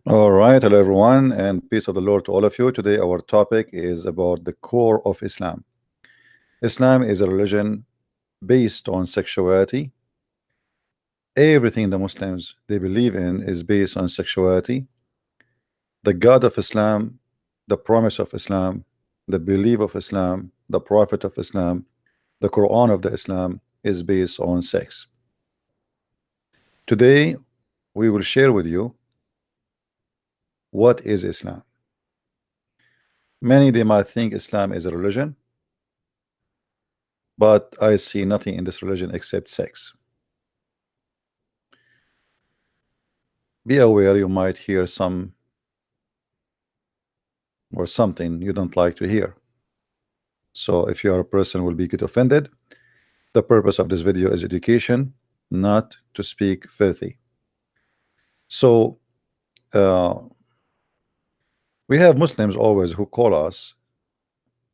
All right, hello everyone, and peace of the Lord to all of you. Today, our topic is about the core of Islam. Islam is a religion based on sexuality. Everything the Muslims they believe in is based on sexuality. The God of Islam, the promise of Islam, the belief of Islam, the Prophet of Islam, the Quran of the Islam is based on sex. Today, we will share with you what is Islam. Many they might think Islam is a religion, but I see nothing in this religion except sex. Be aware you might hear some or something you don't like to hear. So if you are a person who will be get offended, the purpose of this video is education, not to speak filthy. So we have Muslims always who call us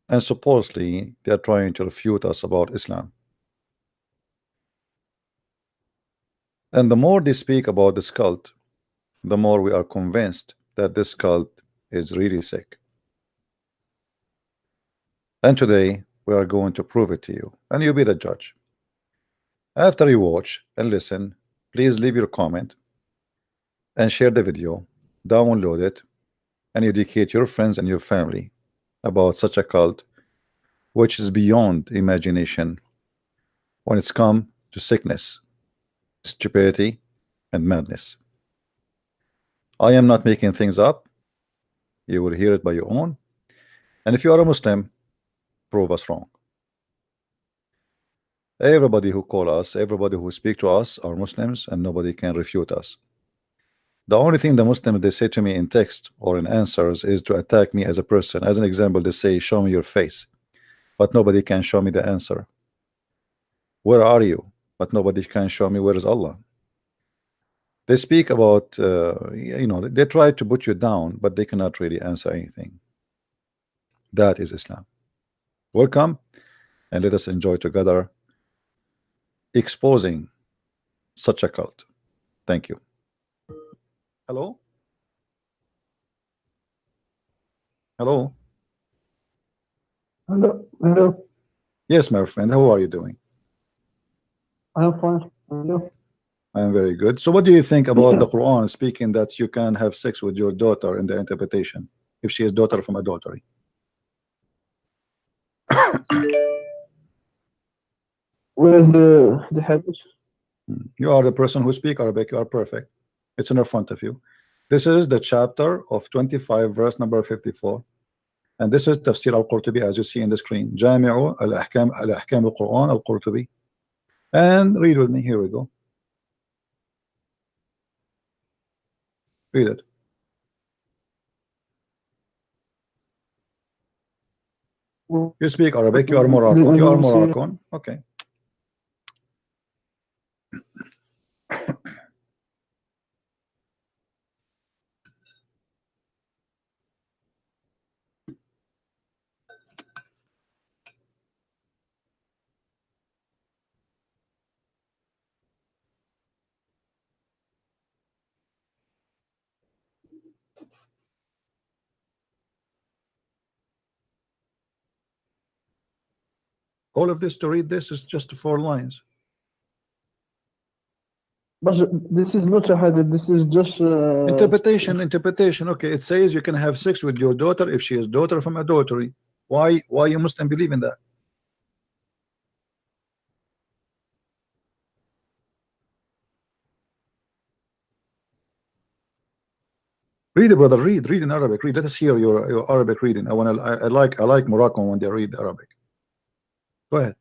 and supposedly they are trying to refute us about Islam. And the more they speak about this cult, the more we are convinced that this cult is really sick. And today we are going to prove it to you, and you be the judge. After you watch and listen, please leave your comment and share the video, download it, and educate your friends and your family about such a cult which is beyond imagination when it's come to sickness, stupidity, and madness. I am not making things up. You will hear it by your own. And if you are a Muslim, prove us wrong. Everybody who call us, everybody who speak to us are Muslims, and nobody can refute us. The only thing the Muslims they say to me in text or in answers is to attack me as a person. As an example, they say, show me your face, but nobody can show me the answer. Where are you? But nobody can show me where is Allah. They speak about, they try to put you down, but they cannot really answer anything. That is Islam. Welcome, and let us enjoy together exposing such a cult. Thank you. Hello? Hello? Hello, hello. Yes, my friend. How are you doing? I'm fine. Hello. I am very good. So what do you think about the Quran speaking that you can have sex with your daughter in the interpretation if she is daughter from adultery? Where's the hadith? You are the person who speak Arabic. You are perfect. It's in front of you. This is the chapter of 25, verse number 54. And this is Tafsir al-Qurtubi, as you see in the screen. Jami'u al-Ahkam al-Quran al-Qurtubi. And read with me. Here we go. Read it. You speak Arabic. You are Moroccan. You are Moroccan. Okay. All of this to read this is just 4 lines. But this is not a hadith. This is just interpretation. Okay, it says you can have sex with your daughter if she is daughter from adultery. Why you Muslim believe in that? Read it, brother. Read in Arabic. Read. Let us hear your Arabic reading. I like Moroccan when they read Arabic. Go ahead.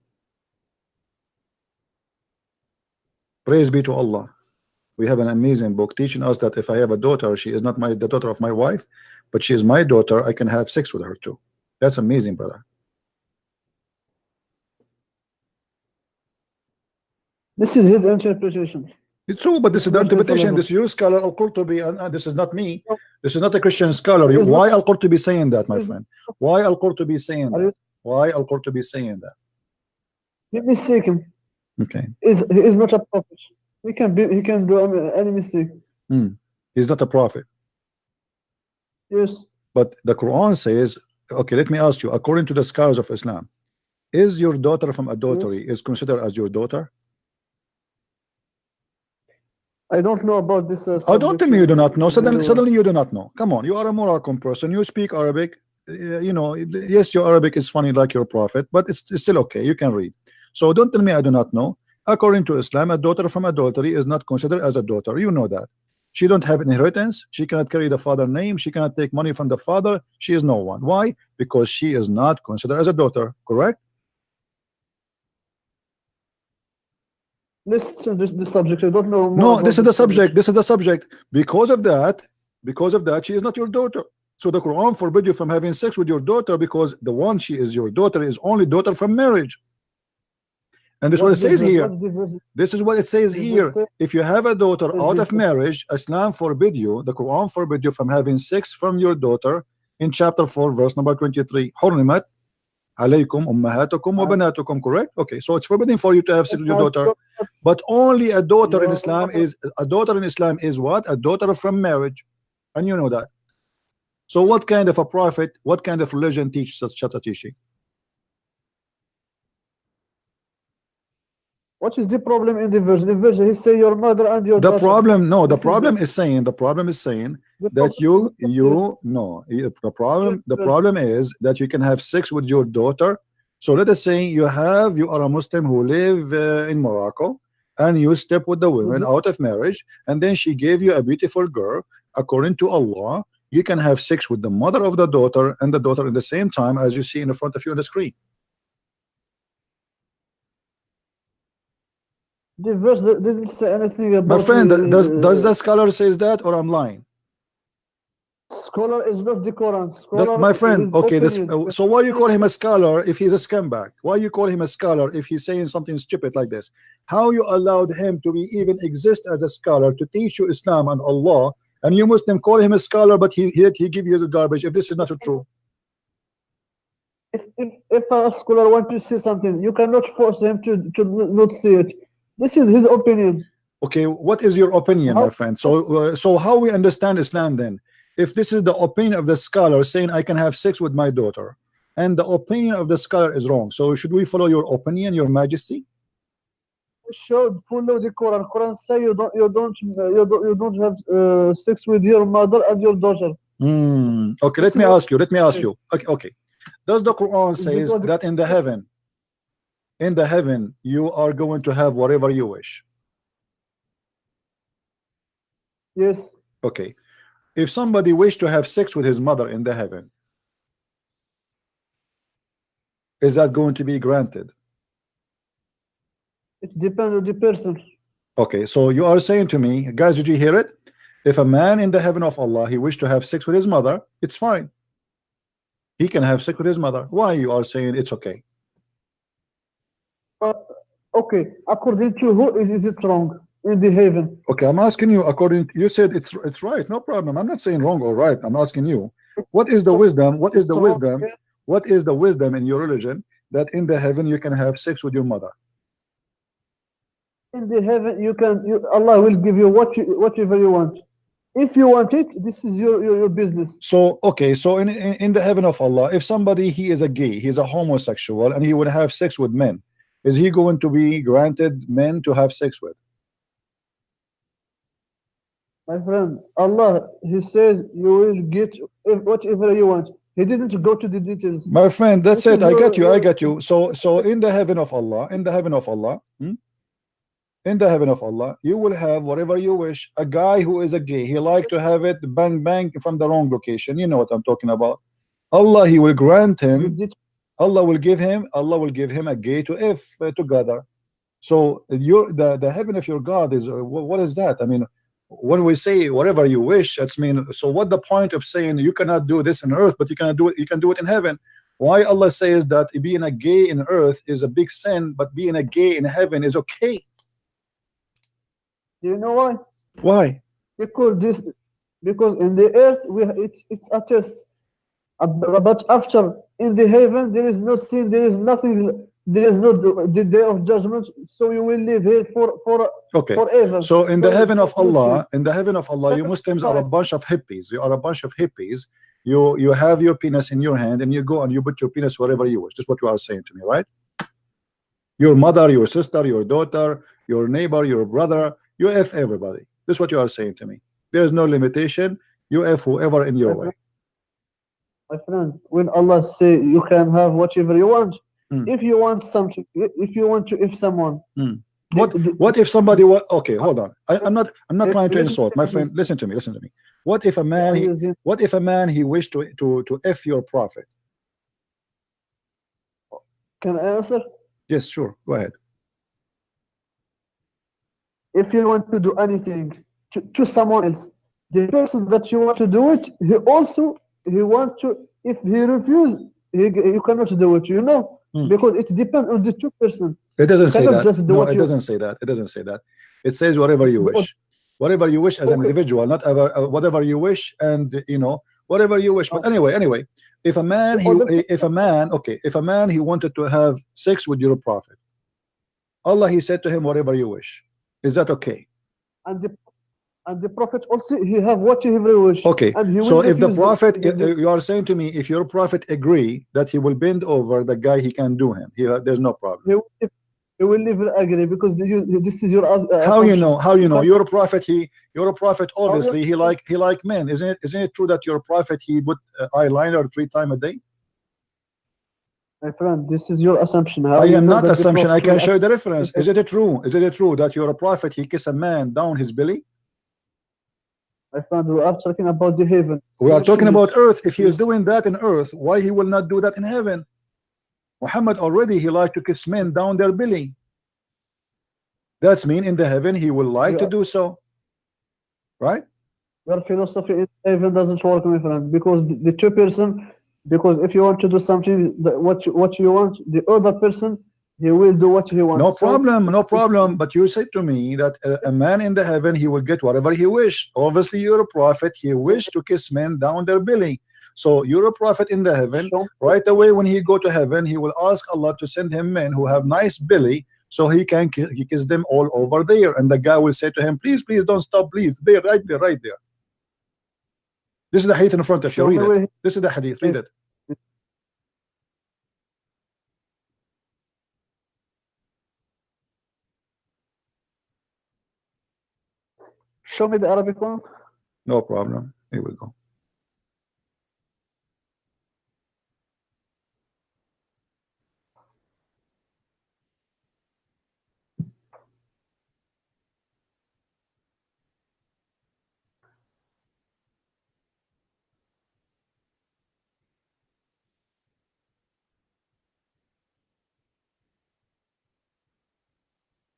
Praise be to Allah. We have an amazing book teaching us that if I have a daughter, she is not the daughter of my wife, but she is my daughter. I can have sex with her too. That's amazing, brother. this is his interpretation. It's true, but this is the interpretation. This is your scholar Al-Qurtubi, and this is not me. This is not a Christian scholar. Why Al-Qurtubi saying that, my friend? Why Al-Qurtubi saying that? Why Al-Qurtubi saying that? He mistaken. Okay. He is not a prophet. He can do any mistake. He's not a prophet. Yes. But the Quran says, okay, let me ask you, according to the scholars of Islam, is your daughter from adultery is considered as your daughter? I don't know about this Oh, don't tell me you do not know. very well. Suddenly you do not know. Come on, you are a Moroccan person. You speak Arabic. You know, yes, your Arabic is funny like your prophet, but it's still okay. You can read. So don't tell me I do not know. According to Islam, a daughter from adultery is not considered as a daughter. You know that. She don't have inheritance. She cannot carry the father name. She cannot take money from the father. She is no one. Why? Because she is not considered as a daughter. Correct? Let's change this subject. I don't know more No, about this is the subject. subject. This is the subject. Because of that, she is not your daughter. So the Quran forbid you from having sex with your daughter, because the one she is your daughter is only daughter from marriage. And this is what it says here. This is what it says here. If you have a daughter out of marriage, Islam forbid you, the Quran forbid you from having sex from your daughter in chapter 4, verse number 23. حرمت عليكم أمهاتكم وبناتكم. Correct? Okay, so it's forbidden for you to have sex with your daughter, but only a daughter in Islam is what? A daughter from marriage, and you know that. So what kind of a prophet, what kind of religion teaches such a teaching? What is the problem in the verse? The verse he say your mother and your The daughter. problem, no, the This is problem is saying that the problem is that you can have sex with your daughter. So let us say you are a Muslim who live in Morocco, and you step with the woman out of marriage, and then she gave you a beautiful girl. According to Allah, you can have sex with the mother of the daughter and the daughter at the same time, as you see in front of you on the screen. The verse didn't say anything about. My friend, does the scholar says that, or I'm lying? Scholar is not the Quran. Scholar my friend, is okay, opinion. so why you call him a scholar if he's a scumbag? Why you call him a scholar if he's saying something stupid like this? How you allowed him to be even exist as a scholar to teach you Islam and Allah, and you Muslim call him a scholar, but he give you the garbage if this is not true? If a scholar wants to say something, you cannot force him to not say it. This is his opinion. Okay, what is your opinion, my friend? So how we understand Islam then? If this is the opinion of the scholar saying I can have sex with my daughter, and the opinion of the scholar is wrong, so should we follow your opinion, your majesty? You should follow the Quran. Quran say you don't have sex with your mother and your daughter. Okay, let me ask you. Okay. Does the Quran says that in the heaven you are going to have whatever you wish? Yes. Okay. If somebody wished to have sex with his mother in the heaven, is that going to be granted? It depends on the person. Okay, so you are saying to me, guys, did you hear it? If a man in the heaven of Allah, he wished to have sex with his mother, it's fine. He can have sex with his mother. Why you are saying it's okay? Okay, according to who is it wrong in the heaven? Okay, I'm asking you. You said it's right. No problem. I'm not saying wrong or right. I'm asking you. What is the wisdom? What is the wisdom? What is the wisdom in your religion that in the heaven you can have sex with your mother? In the heaven, Allah will give you whatever you want. If you want it, this is your business. So okay, so in the heaven of Allah, if somebody he is a gay, he's a homosexual, and he would have sex with men, is he going to be granted men to have sex with? My friend, Allah, He says you will get whatever you want. He didn't go to the details. My friend, that's it. I got you. So in the heaven of Allah, in the heaven of Allah, you will have whatever you wish. A guy who is a gay, he like to have it bang bang from the wrong location. You know what I'm talking about. Allah, He will grant him. Allah will give him a gay to if together. So the heaven of your God is what is that? I mean, when we say whatever you wish, that's mean. So what the point of saying you cannot do this on earth, but you can do it in heaven? Why Allah says that being a gay in earth is a big sin, but being a gay in heaven is okay? Do you know why? Why? Because in the earth it's a test, but after in the heaven there is no sin, there is nothing there is no the day of judgment, so you will live here Okay. forever. So in the heaven of it's no Allah, in the heaven of Allah, you Muslims are a bunch of hippies. You are a bunch of hippies. You have your penis in your hand and you go and you put your penis wherever you wish. That's what you are saying to me, right? Your mother, your sister, your daughter, your neighbor, your brother, you F everybody. That's what you are saying to me. There is no limitation. You F whoever in your way. My friend, when Allah say you can have whatever you want, if you want something, if you want to, if someone, what if somebody okay, hold on. I'm not trying to insult my friend. Listen to me. What if a man he wished to F your prophet? Can I answer? Yes, sure. Go ahead. If you want to do anything to someone else, the person that you want to do it, he want to. If he refuse, you cannot do it. You know, because it depends on the two person. It doesn't say that. No, it doesn't say that. It doesn't say that. It says whatever you wish. Whatever you wish as an individual, not ever, whatever you wish, and you know, whatever you wish. But anyway, if a man he wanted to have sex with your prophet, Allah he said to him, whatever you wish. Is that okay? And the prophet also he have whatever he wish. Okay. So if the prophet, you are saying to me, if your prophet agree that he will bend over the guy, he can do him. There's no problem. He will never agree because this is your. How you know? How you know? Your prophet obviously he like men. Isn't it true that your prophet he put eyeliner 3 times a day? My friend, this is your assumption. I am not assumption. I can show you the reference. Is it true? Is it true that your prophet he kiss a man down his belly? My friend, we are talking about the heaven. We are talking about earth. If he is doing that in earth, why he will not do that in heaven? Muhammad already he liked to kiss men down their belly. That's mean in the heaven he will like to do so, right? Your philosophy in heaven doesn't work, my friend, because the two person. Because if you want to do something what you want, the other person he will do what he wants. No problem. But you said to me that a man in the heaven he will get whatever he wish. Obviously, you're a prophet. He wished to kiss men down their belly. So you're a prophet in the heaven. Right away, when he go to heaven, he will ask Allah to send him men who have nice belly, so he can kiss them all over there. And the guy will say to him, please don't stop, please. There, right there. This is the hadith in front of you. Read it. This is the hadith. Read it. Show me the Arabic one. No problem. Here we go.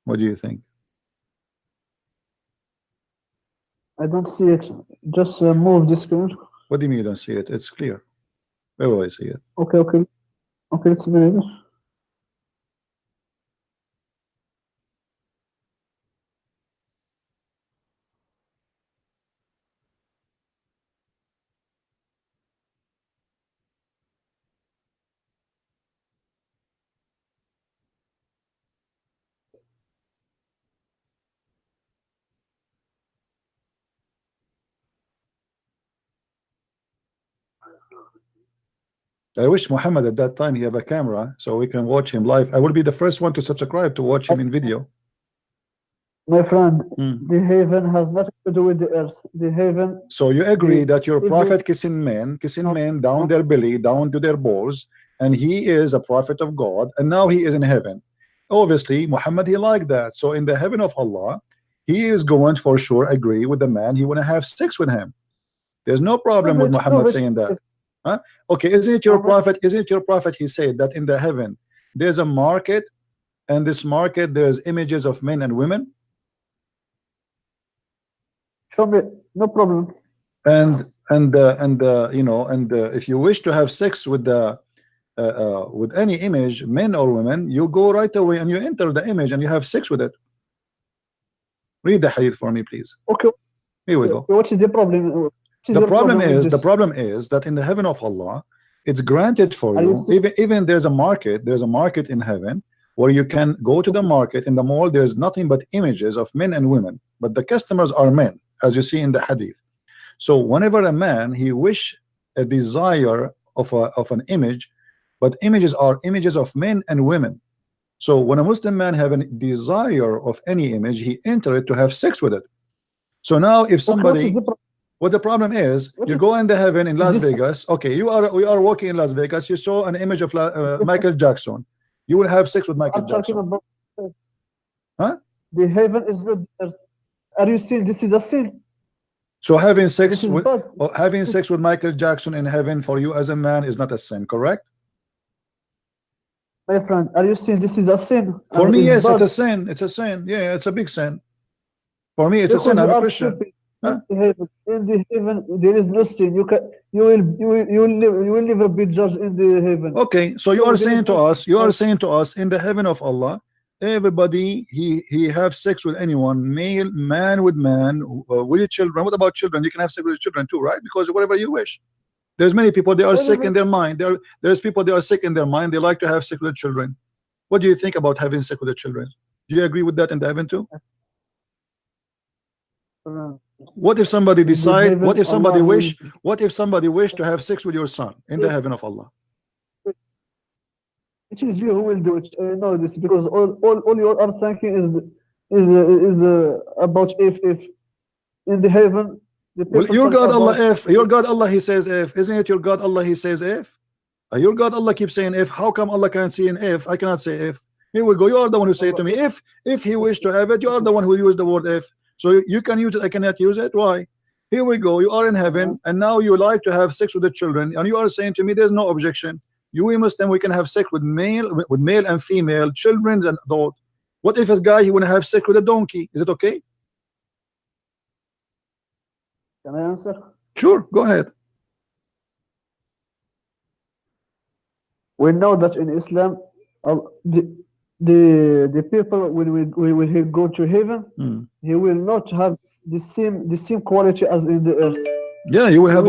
What do you think? I don't see it. Just move the screen. What do you mean you don't see it? It's clear. Where will I see it? Okay, let's read it. I wish Muhammad at that time he have a camera so we can watch him live. I will be the first one to subscribe to watch him in video. My friend, the heaven has nothing to do with the earth. The heaven. So you agree that your prophet kissing men down their belly, down to their balls, and he is a prophet of God, and now he is in heaven. Obviously, Muhammad he liked that. So in the heaven of Allah, he is going for sure agree with the man. He want to have sex with him. There's no problem with Muhammad saying that. Huh? Okay, isn't it your prophet? Isn't it your prophet? He said that in the heaven there's a market, and this market there's images of men and women. Show me, no problem. And you know, and if you wish to have sex with any image, men or women, you go right away and you enter the image and you have sex with it. Read the hadith for me, please. Okay. Here we go. What is the problem? The problem is that in the heaven of Allah, It's granted for Are you you. serious? Even there's a market. There's a market in heaven where you can go to the market. In the mall, there's nothing but images of men and women, but the customers are men, as you see in the hadith. So whenever a man he wish a desire of an image, but images are images of men and women. So when a Muslim man have a desire of any image, he enter it to have sex with it. So now if Okay, somebody, what the problem is, What you is- go in the heaven in Las this- Vegas. Okay, we are walking in Las Vegas. You saw an image of Michael Jackson. You will have sex with Michael I'm talking Jackson. about Huh? the heaven is not there. Are you saying this is a sin? So having sex This is with bad. having sex with Michael Jackson in heaven for you as a man is not a sin, correct? My friend, are you saying this is a sin? For And me, yes, bad? it's a sin. It's a sin. Yeah, it's a big sin. For me, it's a Because sin. you I'm a are Christian. stupid. Huh? In the heaven, there is no sin. You will never be judged in the heaven. Okay, so you So are there is saying to no- us, you are saying to us, in the heaven of Allah, everybody he have sex with anyone, male, man with man, with your children. What about children? You can have sex with your children too, right? Because whatever you wish. There's many people they are sick in their mind. There's people they are sick in their mind. They like to have sex with children. What do you think about having sex with the children? Do you agree with that in the heaven too? What if somebody decide? heaven, What if somebody Allah wish? What if somebody wish to have sex with your son in the heaven of Allah? It is you who will do it. Know this because all you are thinking is about if in the heaven. The Well, people your talk God Allah, about- if your God Allah, he says if, isn't it your God Allah, he says if? Your God Allah keeps saying if. How come Allah can't see an if? I cannot say if. Here we go. You are the one who say to me if he wish to have it. You are the one who used the word if. So you can use it. I cannot use it. Why? Here we go. You are in heaven, and now you like to have sex with the children, and you are saying to me, there's no objection. You Muslim, we can have sex with male and female, children and adult. What if a guy he want to have sex with a donkey? Is it okay? Can I answer? Sure, go ahead. We know that in Islam, the people when he go to heaven, he will not have the same quality as in the earth. Yeah, you have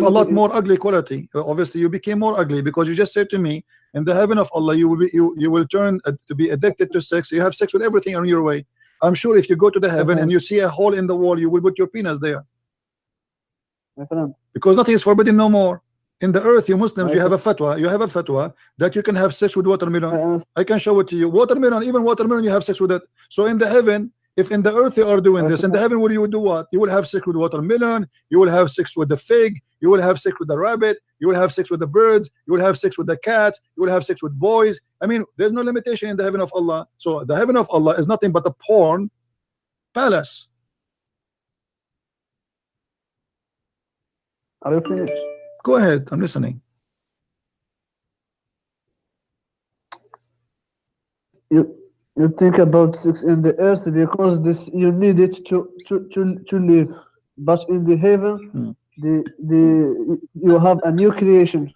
a lot more ugly quality. Obviously, you became more ugly because you just said to me, in the heaven of Allah, you will turn to be addicted to sex. You have sex with everything on your way. I'm sure if you go to the heaven and you see a hole in the wall, you will put your penis there. My friend, Because nothing is forbidden no more. In the earth, you Muslims, you have a fatwa. You have a fatwa that you can have sex with watermelon. I can show it to you. Watermelon, even watermelon, you have sex with it. So in the heaven, if in the earth you are doing this, in the heaven, you will do what? You will have sex with watermelon. You will have sex with the fig. You will have sex with the rabbit. You will have sex with the birds. You will have sex with the cat. You will have sex with boys. I mean, there's no limitation in the heaven of Allah. So the heaven of Allah is nothing but a porn palace. are you finished? Go ahead, I'm listening. You think about sex in the earth because this you need it to live, but in the heaven, you have a new creation.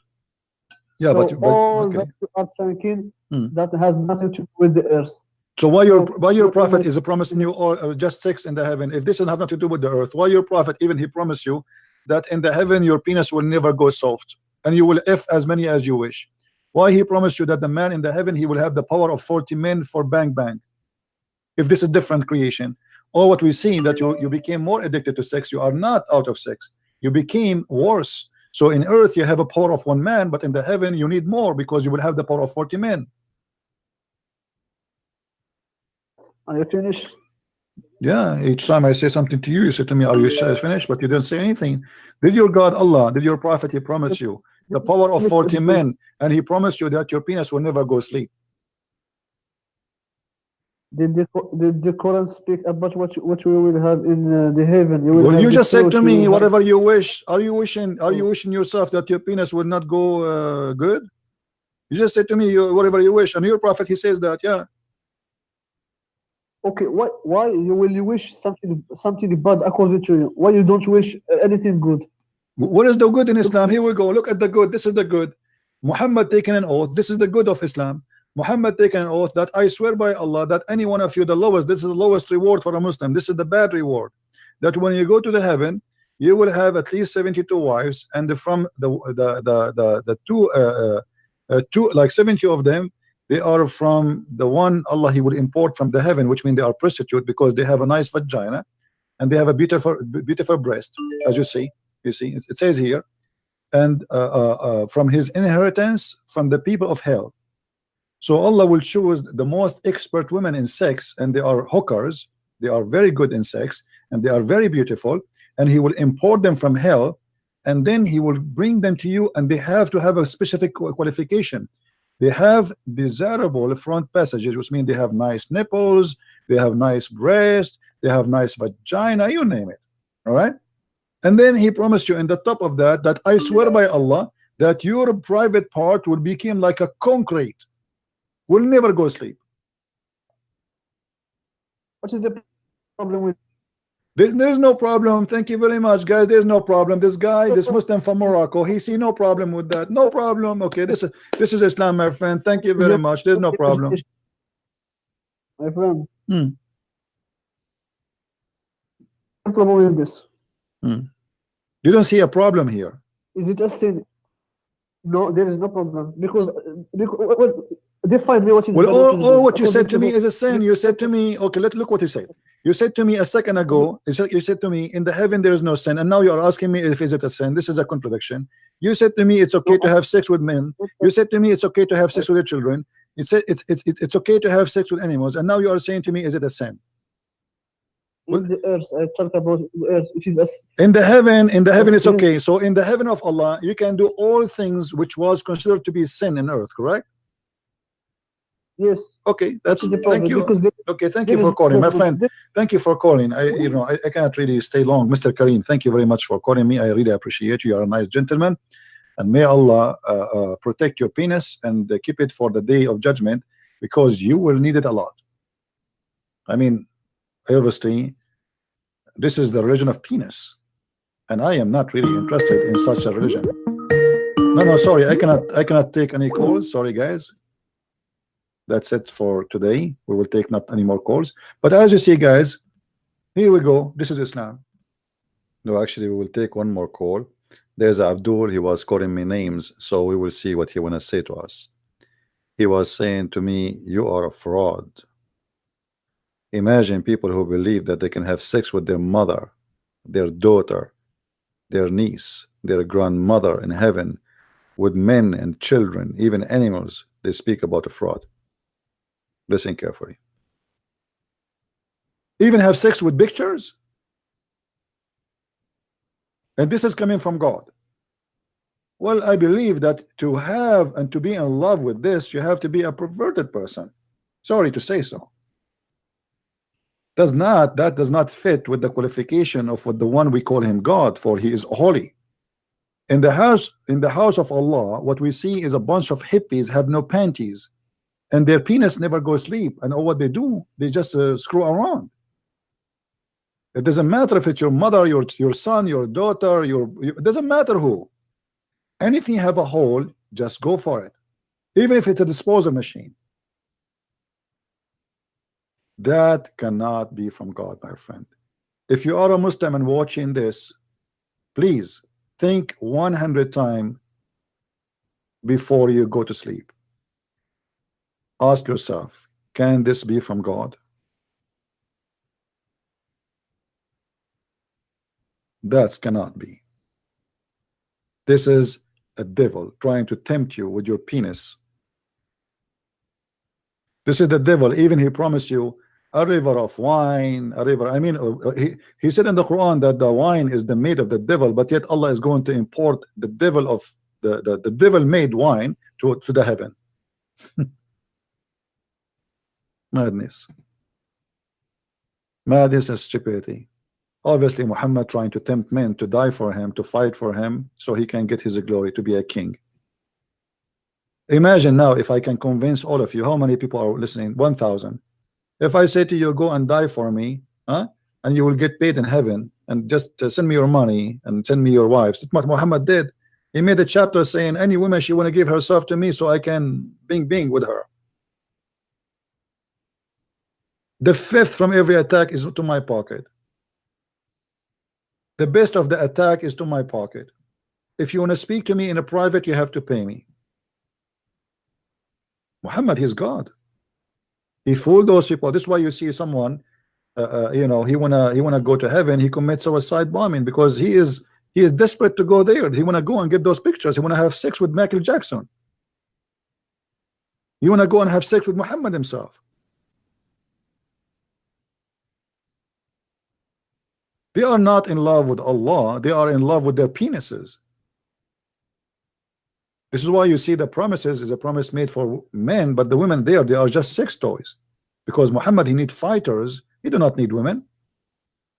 Yeah, So but all okay. that you are thinking that has nothing to do with the earth. So why your prophet is promising you all just sex in the heaven? If this doesn't have nothing to do with the earth, why your prophet even he promised you that in the heaven your penis will never go soft and you will F as many as you wish? Why he promised you that the man in the heaven he will have the power of 40 men for bang bang? If this is different creation, or what we see that you became more addicted to sex, you are not out of sex, you became worse. So in earth you have a power of 1 man, but in the heaven you need more because you will have the power of 40 men. Are you finished? Yeah, each time I say something to you, you say to me, are you finished? But you didn't say anything. Did your God Allah, did your prophet, he promised you the power of 40 men, and he promised you that your penis will never go sleep? Did the Quran speak about what we will have in the heaven? Well, you just said to me, whatever whatever you wish. Are you wishing yourself that your penis will not go good? You just said to me, whatever you wish, and your prophet he says that, yeah. Okay, why you wish something bad according to you? Why you don't wish anything good? What is the good in Islam? Here we go. Look at the good. This is the good. Muhammad taking an oath. This is the good of Islam. Muhammad taking an oath that I swear by Allah that any one of you the lowest. This is the lowest reward for a Muslim. This is the bad reward. That when you go to the heaven, you will have at least 72 wives, and from the two, like 70 of them, they are from the one Allah He will import from the heaven, which means they are prostitute because they have a nice vagina and they have a beautiful breast, as you see. You see, it says here, and from His inheritance from the people of hell. So Allah will choose the most expert women in sex, and they are hookers. They are very good in sex, and they are very beautiful, and He will import them from hell, and then He will bring them to you, and they have to have a specific qualification. They have desirable front passages, which means they have nice nipples, they have nice breast, they have nice vagina, you name it. All right. And then He promised you in the top of that, that I swear by Allah that your private part will become like a concrete, will never go sleep. What is the problem with? There's no problem. Thank you very much, guys. There's no problem. This guy, this Muslim from Morocco, he see no problem with that. No problem. Okay, this is Islam, my friend. Thank you very much. There's no problem. My friend. Hmm. No problem with this. You don't see a problem here. Is it a sin? No, there is no problem because define me what is. Well, all what you said to me is a sin. You said to me, okay, let's look what He said. You said to me a second ago, you said to me, in the heaven there is no sin, and now you are asking me if is it a sin. This is a contradiction. You said to me it's okay to have sex with men. You said to me it's okay to have sex with your children. It said it's okay to have sex with animals, and now you are saying to me, is it a sin? In the earth, I talk about the earth, which is in the heaven it's okay. So in the heaven of Allah, you can do all things which was considered to be sin in earth, correct? Yes. Okay, that's thank you. Okay, thank you for calling, my friend. Thank you for calling. I cannot really stay long. Mr. Kareem, thank you very much for calling me. I really appreciate you. You are a nice gentleman, and may Allah protect your penis and keep it for the day of judgment, because you will need it a lot. I mean, obviously, this is the religion of penis, and I am not really interested in such a religion. No, sorry, I cannot take any calls. Sorry, guys. That's it for today. We will take not any more calls. But as you see, guys, here we go. This is Islam. No, actually, we will take one more call. There's Abdul. He was calling me names, so we will see what he want to say to us. He was saying to me, you are a fraud. Imagine people who believe that they can have sex with their mother, their daughter, their niece, their grandmother in heaven, with men and children, even animals. They speak about a fraud. Listen carefully. Even have sex with pictures, and this is coming from God. Well, I believe that to have and to be in love with this, you have to be a perverted person. Sorry to say so. That does not fit with the qualification of what the one we call him God, for he is holy. In the house of Allah, what we see is a bunch of hippies have no panties, and their penis never goes sleep, and all what they do, they just screw around. It doesn't matter if it's your mother, your son, your daughter, it doesn't matter who. Anything have a hole, just go for it, even if it's a disposal machine. That cannot be from God, my friend. If you are a Muslim and watching this, please think 100 times before you go to sleep. Ask yourself, can this be from God? That cannot be. This is a devil trying to tempt you with your penis. This is the devil. Even he promised you a river of wine, a river. I mean, he said in the Quran that the wine is the made of the devil, but yet Allah is going to import the devil of the devil made wine to the heaven. Madness and stupidity. Obviously Muhammad trying to tempt men to die for him, to fight for him, so he can get his glory, to be a king. Imagine now if I can convince all of you, how many people are listening? 1,000. If I say to you, go and die for me, and you will get paid in heaven, and just send me your money and send me your wives. That's what Muhammad did. He made a chapter saying any woman she want to give herself to me so I can bing with her. The fifth from every attack is to my pocket. The best of the attack is to my pocket. If you want to speak to me in a private, you have to pay me. Muhammad, he's God. He fooled those people. This is why you see someone, you know, he wanna go to heaven. He commits suicide bombing because he is desperate to go there. He wanna go and get those pictures. He wanna have sex with Michael Jackson. You wanna go and have sex with Muhammad himself. They are not in love with Allah. They are in love with their penises. This is why you see the promises is a promise made for men, but the women there, they are just sex toys. Because Muhammad, he needs fighters. He do not need women.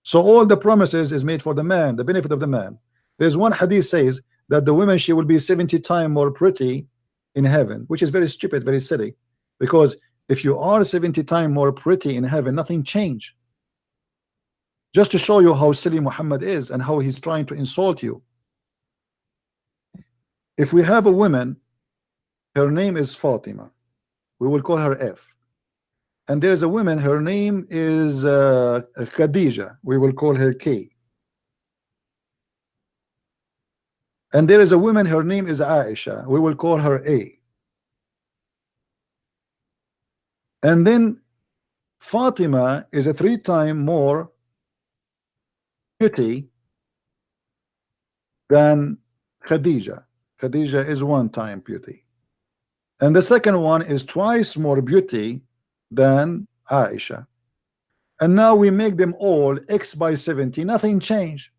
So all the promises is made for the man, the benefit of the man. There's one hadith says that the woman, she will be 70 times more pretty in heaven, which is very stupid, very silly. Because if you are 70 times more pretty in heaven, nothing changed. Just to show you how silly Muhammad is and how he's trying to insult you. If we have a woman, her name is Fatima, we will call her F. And there's a woman, her name is Khadija, we will call her K. And there is a woman, her name is Aisha, we will call her A. And then Fatima is a 3 times more beauty than Khadija. Khadija is 1 time beauty. And the second one is twice more beauty than Aisha. And now we make them all X by 70. Nothing changed.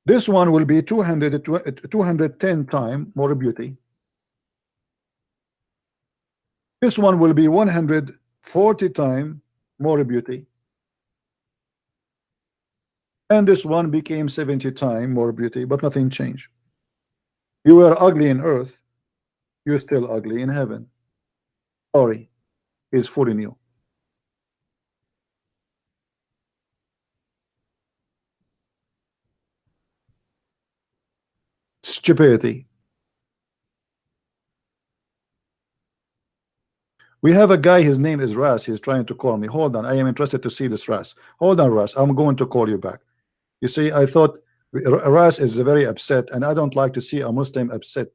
This one will be 210 times more beauty. This one will be 140 times more beauty. And this one became 70 times more beauty, but nothing changed. You were ugly in earth, you're still ugly in heaven. Sorry, he's fooling you. Stupidity. We have a guy, his name is Ras. He's trying to call me. Hold on, I am interested to see this Ras. Hold on, Ras, I'm going to call you back. You see, I thought Ras is very upset, and I don't like to see a Muslim upset.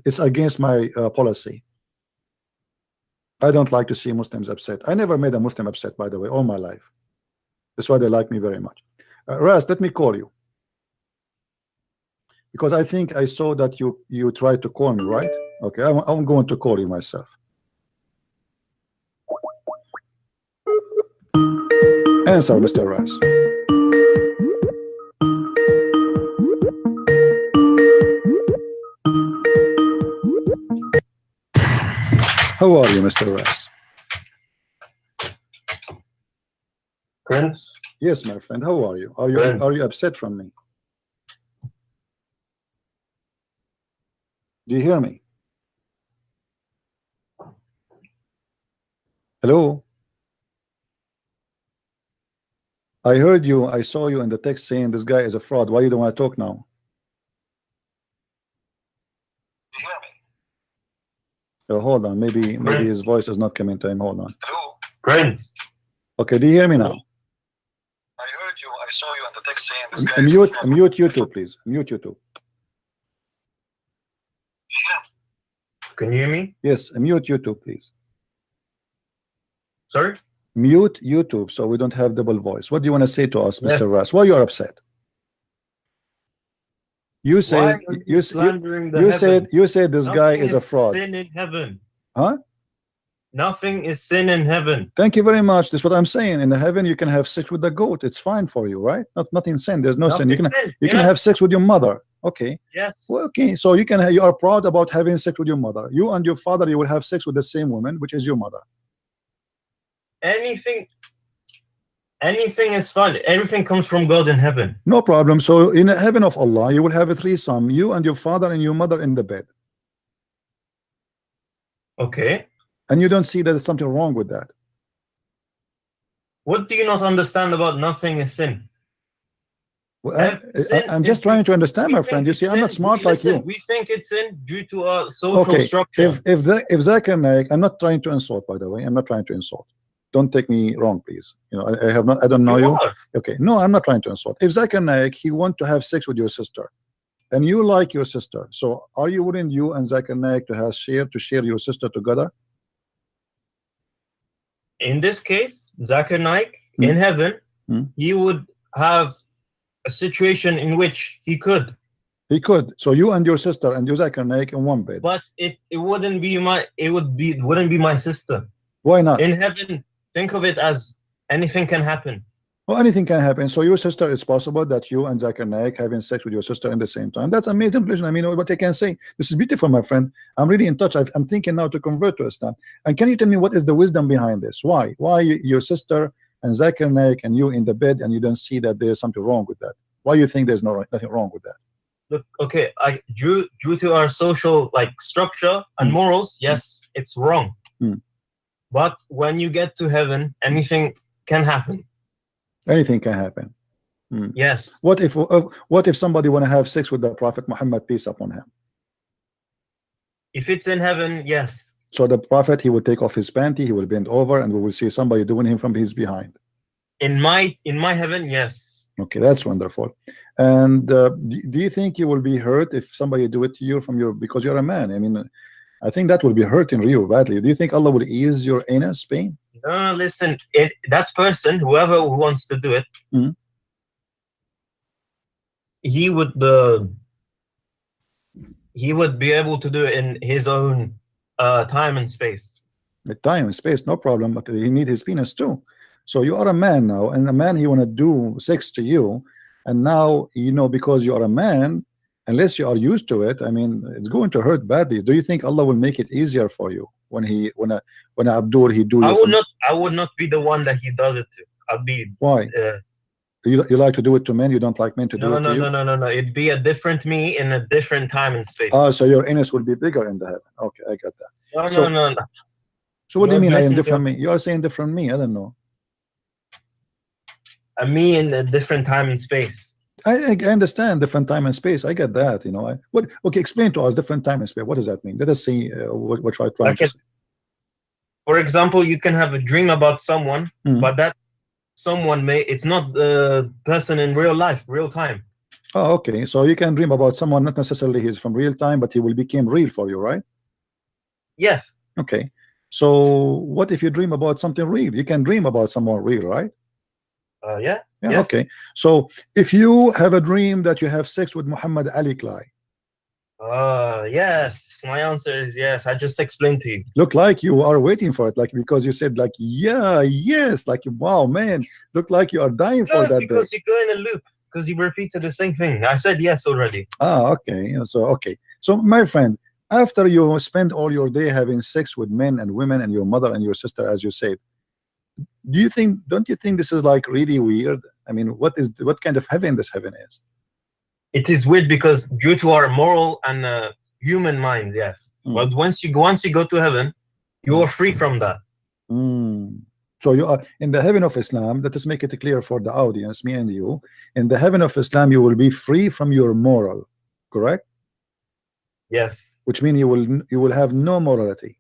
It's against my policy. I don't like to see Muslims upset. I never made a Muslim upset, by the way, all my life. That's why they like me very much. Ras, let me call you, because I think I saw that you tried to call me, right? Okay, I'm going to call you myself. Answer, Mr. Ras. How are you, Mr. Ras? Prince? Yes, my friend. How are you? Are you upset from me? Do you hear me? Hello? I heard you. I saw you in the text saying this guy is a fraud. Why you don't want to talk now? You hear me? Hold on. Maybe his voice is not coming to him. Hold on. Hello? Prince? Okay, do you hear me now? I heard you. I saw you in the text saying this guy is a fraud. Mute YouTube, please. Mute YouTube. Can you hear me? Yes, mute YouTube, please. Sorry? Mute YouTube so we don't have double voice. What do you want to say to us, Mr. Yes. Ras? Why you are upset? You said Why are you slandering the you said this guy Nothing is a fraud. Sin in heaven. Huh? Nothing is sin in heaven. Thank you very much. This is what I'm saying. In the heaven, you can have sex with the goat. It's fine for you, right? Nothing sin. There's no sin. You Nothing can sin. can have sex with your mother. Okay. Yes. Well, okay. So you are proud about having sex with your mother. You and your father, you will have sex with the same woman, which is your mother. Anything is fine. Everything comes from God in heaven. No problem. So in the heaven of Allah, you will have a threesome. You and your father and your mother in the bed. Okay. And you don't see that there's something wrong with that. What do you not understand about nothing is sin? Well, Sin I'm is- just trying to understand, we my think friend. You it's see, I'm sin. not smart We- like you. listen, We think it's sin due to our social Okay. structure. If Zakir Naik, I'm not trying to insult, by the way. I'm not trying to insult. Don't take me wrong, please. You know, I have not. I don't know you. are. Okay, no, I'm not trying to insult. If Zakir Naik, he want to have sex with your sister, and you like your sister, so are you willing, you and Zakir Naik, to share your sister together? In this case, Zakir Naik Hmm. in heaven, Hmm. he would have a situation in which he could, He could. So you and your sister and you Zakir Naik in one bed. but it wouldn't be wouldn't be my sister. Why not? In heaven, think of it as anything can happen. Well, anything can happen. So your sister, it's possible that you and Zakir Naik having sex with your sister in the same time. That's amazing. Pleasure. I mean, what I can say. This is beautiful, my friend. I'm really in touch. I'm thinking now to convert to Islam. And can you tell me what is the wisdom behind this? Why? Why your sister and Zakir Naik and you in the bed and you don't see that there's something wrong with that? Why you think there's nothing wrong with that? Look, okay, due to our social structure and morals, yes, it's wrong. But when you get to heaven, anything can happen. Anything can happen. Yes. What if somebody want to have sex with the Prophet Muhammad, peace upon him? If it's in heaven, yes. So the Prophet, he will take off his panty, he will bend over, and we will see somebody doing him from his behind. In my heaven, yes. Okay, that's wonderful. And do you think you will be hurt if somebody do it to you because you're a man? I mean, I think that will be hurting you badly. Do you think Allah will ease your anus pain? No, listen, that person, whoever who wants to do it, he would be able to do it in his own time and space. The time and space, no problem, but he need his penis too. So you are a man now, and a man, he want to do sex to you, and now, you know, because you are a man, unless you are used to it, I mean, it's going to hurt badly. Do you think Allah will make it easier for you when Abdur he do? I would not be the one that he does it to. I'd be. Why? You like to do it to men? You don't like men to do it to you? No. It'd be a different me in a different time and space. Oh, so your anus will be bigger in the heaven. Okay, I got that. No. So what do you mean I am You're different me? You are saying different me. I don't know. A me in a different time and space. I understand different time and space. I get that. You know. Okay, explain to us different time and space. What does that mean? Let us see what I try to say. For example, you can have a dream about someone, but that someone it's not the person in real life, real time. Oh, okay. So you can dream about someone, not necessarily he's from real time, but he will become real for you, right? Yes. Okay. So what if you dream about something real? You can dream about someone real, right? Yeah. Yeah. Yes. Okay. So if you have a dream that you have sex with Muhammad Ali Clay. Yes. My answer is yes. I just explained to you. Look like you are waiting for it, like because you said like yes, like wow, man. Look like you are dying for that. Because you go in a loop. Because you repeated the same thing. I said yes already. Okay. So my friend, after you spend all your day having sex with men and women and your mother and your sister, as you said, don't you think this is like really weird? I mean, what kind of heaven this heaven is? It is weird because due to our moral and human minds, yes. But once you go to heaven, you are free from that. So you are in the heaven of Islam. Let us make it clear for the audience, me and you. In the heaven of Islam, you will be free from your moral, correct? Yes. Which means you will have no morality.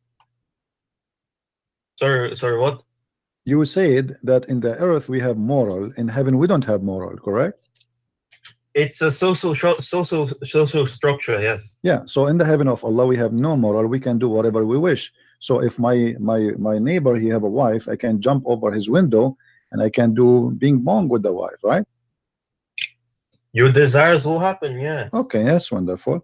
Sorry, what? You said that in the earth we have moral, in heaven we don't have moral, correct? It's a social structure, yes. Yeah. So in the heaven of Allah we have no moral. We can do whatever we wish. So if my neighbor, he have a wife, I can jump over his window and I can do bing bong with the wife, right? Your desires will happen, yes. Okay, that's wonderful.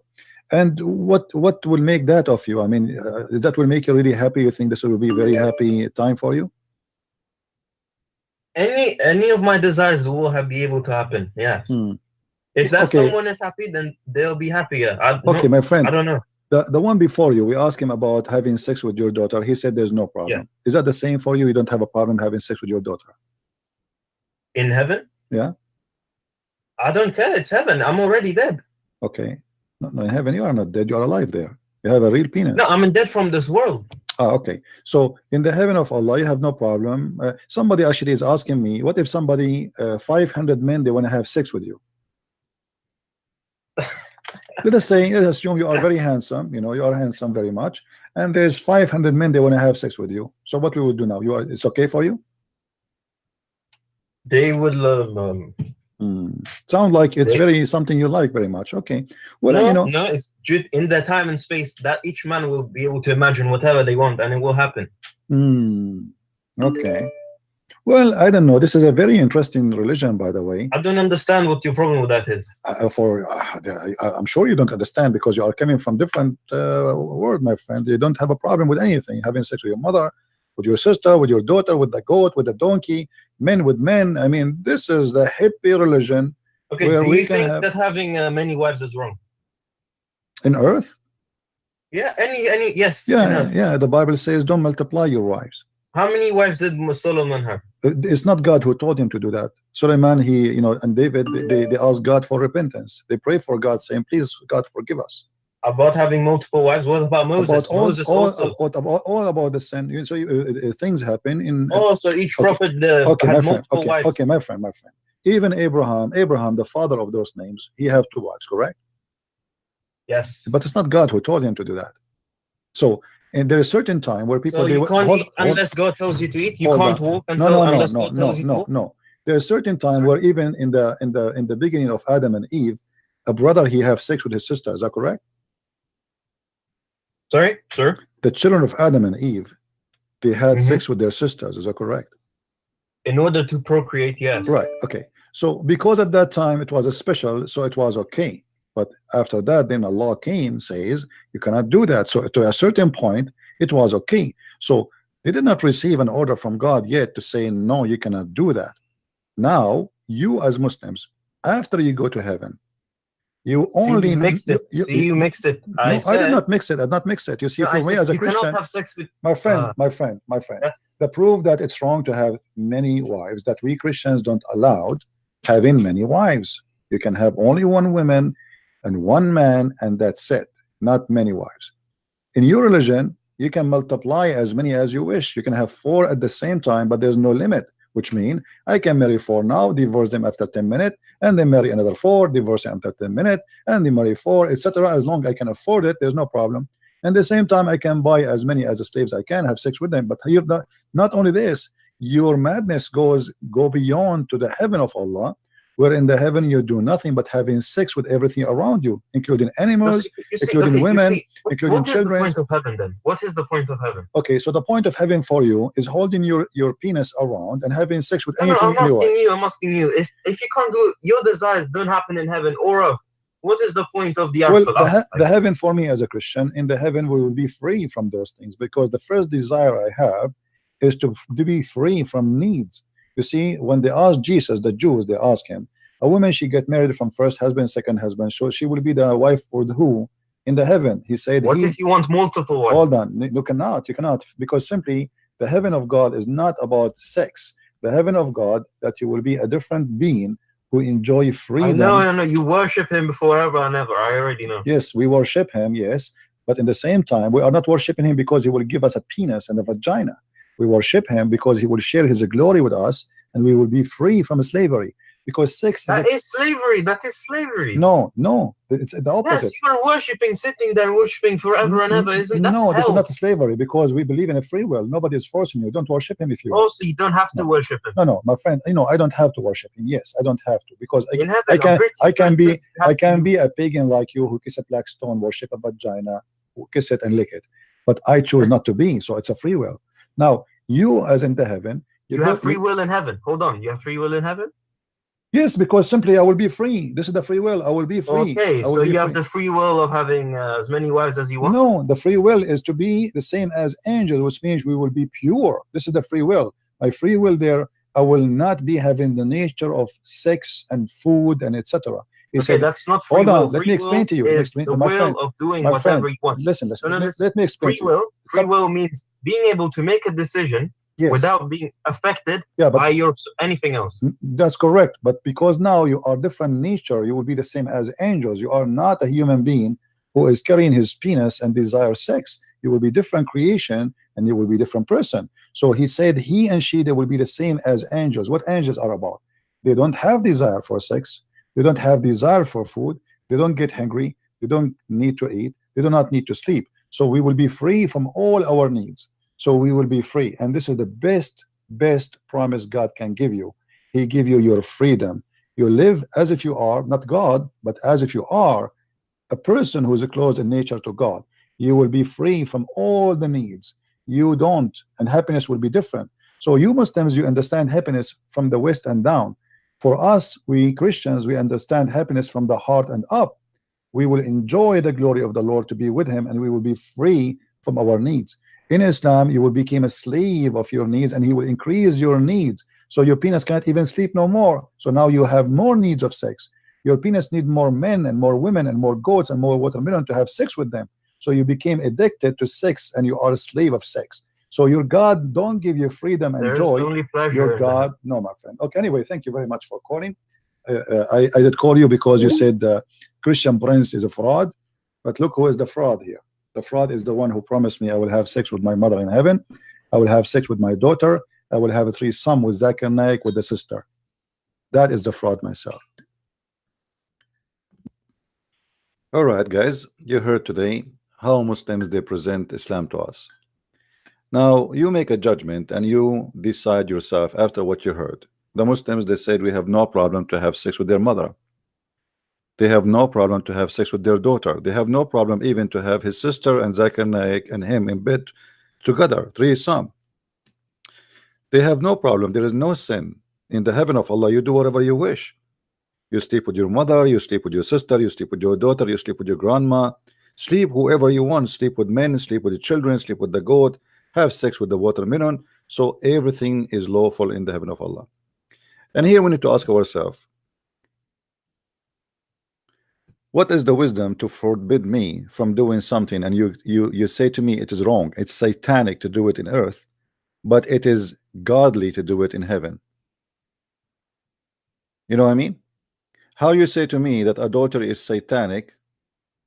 And what will make that of you? I mean, that will make you really happy? You think this will be a very happy time for you? Any of my desires will be able to happen, yes. If that someone is happy, then they'll be happier. My friend. I don't know. The one before you, we asked him about having sex with your daughter. He said there's no problem. Yeah. Is that the same for you? You don't have a problem having sex with your daughter? In heaven? Yeah. I don't care. It's heaven. I'm already dead. Okay. No, in heaven you are not dead. You are alive there. You have a real penis. No, I'm dead from this world. Okay. So in the heaven of Allah, you have no problem. Somebody actually is asking me, what if somebody, 500 men, they want to have sex with you? let's assume you are very handsome, you know, you are handsome very much, and there's 500 men they want to have sex with you. So what we would do now? It's okay for you? They would Sound like it's They- very something you like very much. Okay. Well, no, you know, no, it's in the time and space that each man will be able to imagine whatever they want, and it will happen. okay. Well, I don't know. This is a very interesting religion, by the way. I don't understand what your problem with that is. I'm sure you don't understand because you are coming from different world, my friend. You don't have a problem with anything, having sex with your mother, with your sister, with your daughter, with the goat, with the donkey, men with men. I mean, this is the hippie religion. Okay, Where do we you can think have- that having many wives is wrong? In earth. Yeah, any yes. Yeah. The Bible says don't multiply your wives. How many wives did Solomon have? It's not God who told him to do that. Suleiman, and David, they asked God for repentance. They pray for God, saying, "Please, God, forgive us." About having multiple wives. What about Moses? Moses also. All about the sin. Things happen in. Also, each prophet Okay, had my friend. multiple wives. Okay, my friend. Even Abraham, the father of those names, he have 2 wives, correct? Yes. But it's not God who told him to do that. So, and there is certain time where people So you can't eat hold- unless God tells you to eat. You hold can't on. walk until unless God tells you to walk. No. There's certain time where even in the beginning of Adam and Eve, a brother he have sex with his sister. Is that correct? Sorry, sir. The children of Adam and Eve, they had Mhm. sex with their sisters. Is that correct? In order to procreate, yes. Right. Okay. So because at that time it was a special, so it was okay. But after that, then Allah came, says you cannot do that. So to a certain point, it was okay. So they did not receive an order from God yet to say no, you cannot do that. Now you as Muslims, after you go to heaven, you only you mixed it. You mixed it. No, I did not mix it. I did not mix it. You see, No, for me as a you Christian, cannot have sex with. my friend, Yeah. the proof that it's wrong to have many wives, that we Christians don't allow having many wives. You can have only 1 woman and 1 man, and that's it. Not many wives. In your religion, you can multiply as many as you wish. You can have 4 at the same time, but there's no limit. Which means I can marry 4 now, divorce them after 10 minutes, and then marry another 4, divorce them after 10 minutes, and then marry 4, etc. As long as I can afford it, there's no problem. And at the same time, I can buy as many as the slaves I can, have sex with them. But here, not only this, your madness go beyond to the heaven of Allah, where in the heaven you do nothing but having sex with everything around you, including animals, including women, including children. What is the point of heaven then? What is the point of heaven? Okay, so the point of heaven for you is holding your penis around and having sex with anything I'm you want. I'm asking you. If you can't do your desires don't happen in heaven or earth, what is the point of the Well, afterlife? the heaven for me as a Christian, in the heaven we will be free from those things, because the first desire I have is to be free from needs. You see, when they asked Jesus, the Jews, they asked him, a woman, she get married from first husband, second husband, so she will be the wife for who in the heaven? He said, What if you want multiple wives? hold on, you cannot, because simply the heaven of God is not about sex. The heaven of God, that you will be a different being who enjoy freedom. No, you worship him forever and ever. I already know. Yes, we worship him, yes, but in the same time we are not worshiping him because he will give us a penis and a vagina. We worship him because he will share his glory with us, and we will be free from slavery. Because sex is slavery. That is slavery. No, it's the opposite. Yes, you are worshiping, sitting there worshiping forever and ever. Isn't that No, hell? this is not slavery, because we believe in a free will. Nobody is forcing you. Don't worship him if you want. Also, you don't have to worship him. No, my friend. I don't have to worship him. Yes, I don't have to, because In heaven, I can be I can be a pagan like you who kiss a black stone, worship a vagina, who kiss it and lick it. But I choose not to be. So it's a free will. Now you, as in the heaven, You have free will in heaven. Hold on, you have free will in heaven? Yes, because simply I will be free. This is the free will. I will be free. Okay, I will so be you have free. the free will of having as many wives as you want? No, the free will is to be the same as angels, which means we will be pure. This is the free will. My free will there, I will not be having the nature of sex and food and etc. He Okay, said, that's not free hold will. on, let Free me explain will to you. Let me is explain- the my will friend, of doing my whatever friend, you want. listen, No, let me explain Free to you. will. Free will means being able to make a decision Yes. without being affected Yeah, but by anything else. that's correct. But because now you are different nature, you will be the same as angels. You are not a human being who is carrying his penis and desire sex. You will be different creation, and you will be different person. So he said he and she, they will be the same as angels. What angels are about? They don't have desire for sex. They don't have desire for food. They don't get hungry. They don't need to eat. They do not need to sleep. So we will be free from all our needs. So we will be free. And this is the best promise God can give you. He give you your freedom. You live as if you are not God, but as if you are a person who is close in nature to God. You will be free from all the needs. You don't, and happiness will be different. So you Muslims, you understand happiness from the west and down. For us, we Christians, we understand happiness from the heart and up. We will enjoy the glory of the Lord to be with him, and we will be free from our needs. In Islam, you will become a slave of your needs, and he will increase your needs. So your penis can't even sleep no more. So now you have more needs of sex. Your penis need more men and more women and more goats and more watermelon to have sex with them. So you became addicted to sex, and you are a slave of sex. So your God don't give you freedom and There's joy. only pleasure Your in God, no, my friend. Okay, anyway, thank you very much for calling. I did call you because you said Christian Prince is a fraud, but look who is the fraud here. The fraud is the one who promised me I will have sex with my mother in heaven, I will have sex with my daughter, I will have a threesome with Zakir Naik with the sister. That is the fraud myself. All right, guys, you heard today how Muslims they present Islam to us. Now you make a judgment and you decide yourself after what you heard. The Muslims, they said we have no problem to have sex with their mother. They have no problem to have sex with their daughter. They have no problem even to have his sister and Zakir Naik and him in bed together, threesome. They have no problem. There is no sin. In the heaven of Allah, you do whatever you wish. You sleep with your mother, you sleep with your sister, you sleep with your daughter, you sleep with your grandma, sleep whoever you want, sleep with men, sleep with the children, sleep with the goat, have sex with the watermelon. So everything is lawful in the heaven of Allah. And here we need to ask ourselves, what is the wisdom to forbid me from doing something, and you say to me it is wrong, it's satanic to do it in earth, but it is godly to do it in heaven? You know what I mean? How you say to me that adultery is satanic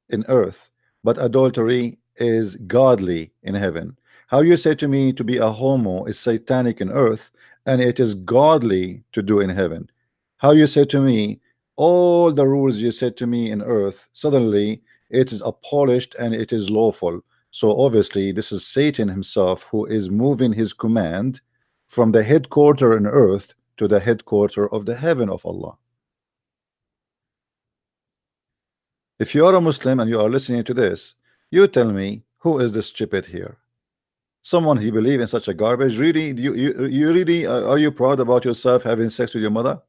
in earth, but adultery is godly in heaven? How you say to me to be a homo is satanic in earth and it is godly to do in heaven? How you say to me all the rules you said to me in earth, suddenly it is abolished and it is lawful? So obviously this is Satan himself who is moving his command from the headquarter in earth to the headquarter of the heaven of Allah. If you are a Muslim and you are listening to this, you tell me, who is this stupid here? Someone he believe in such a garbage? Really? You really are you proud about yourself having sex with your mother?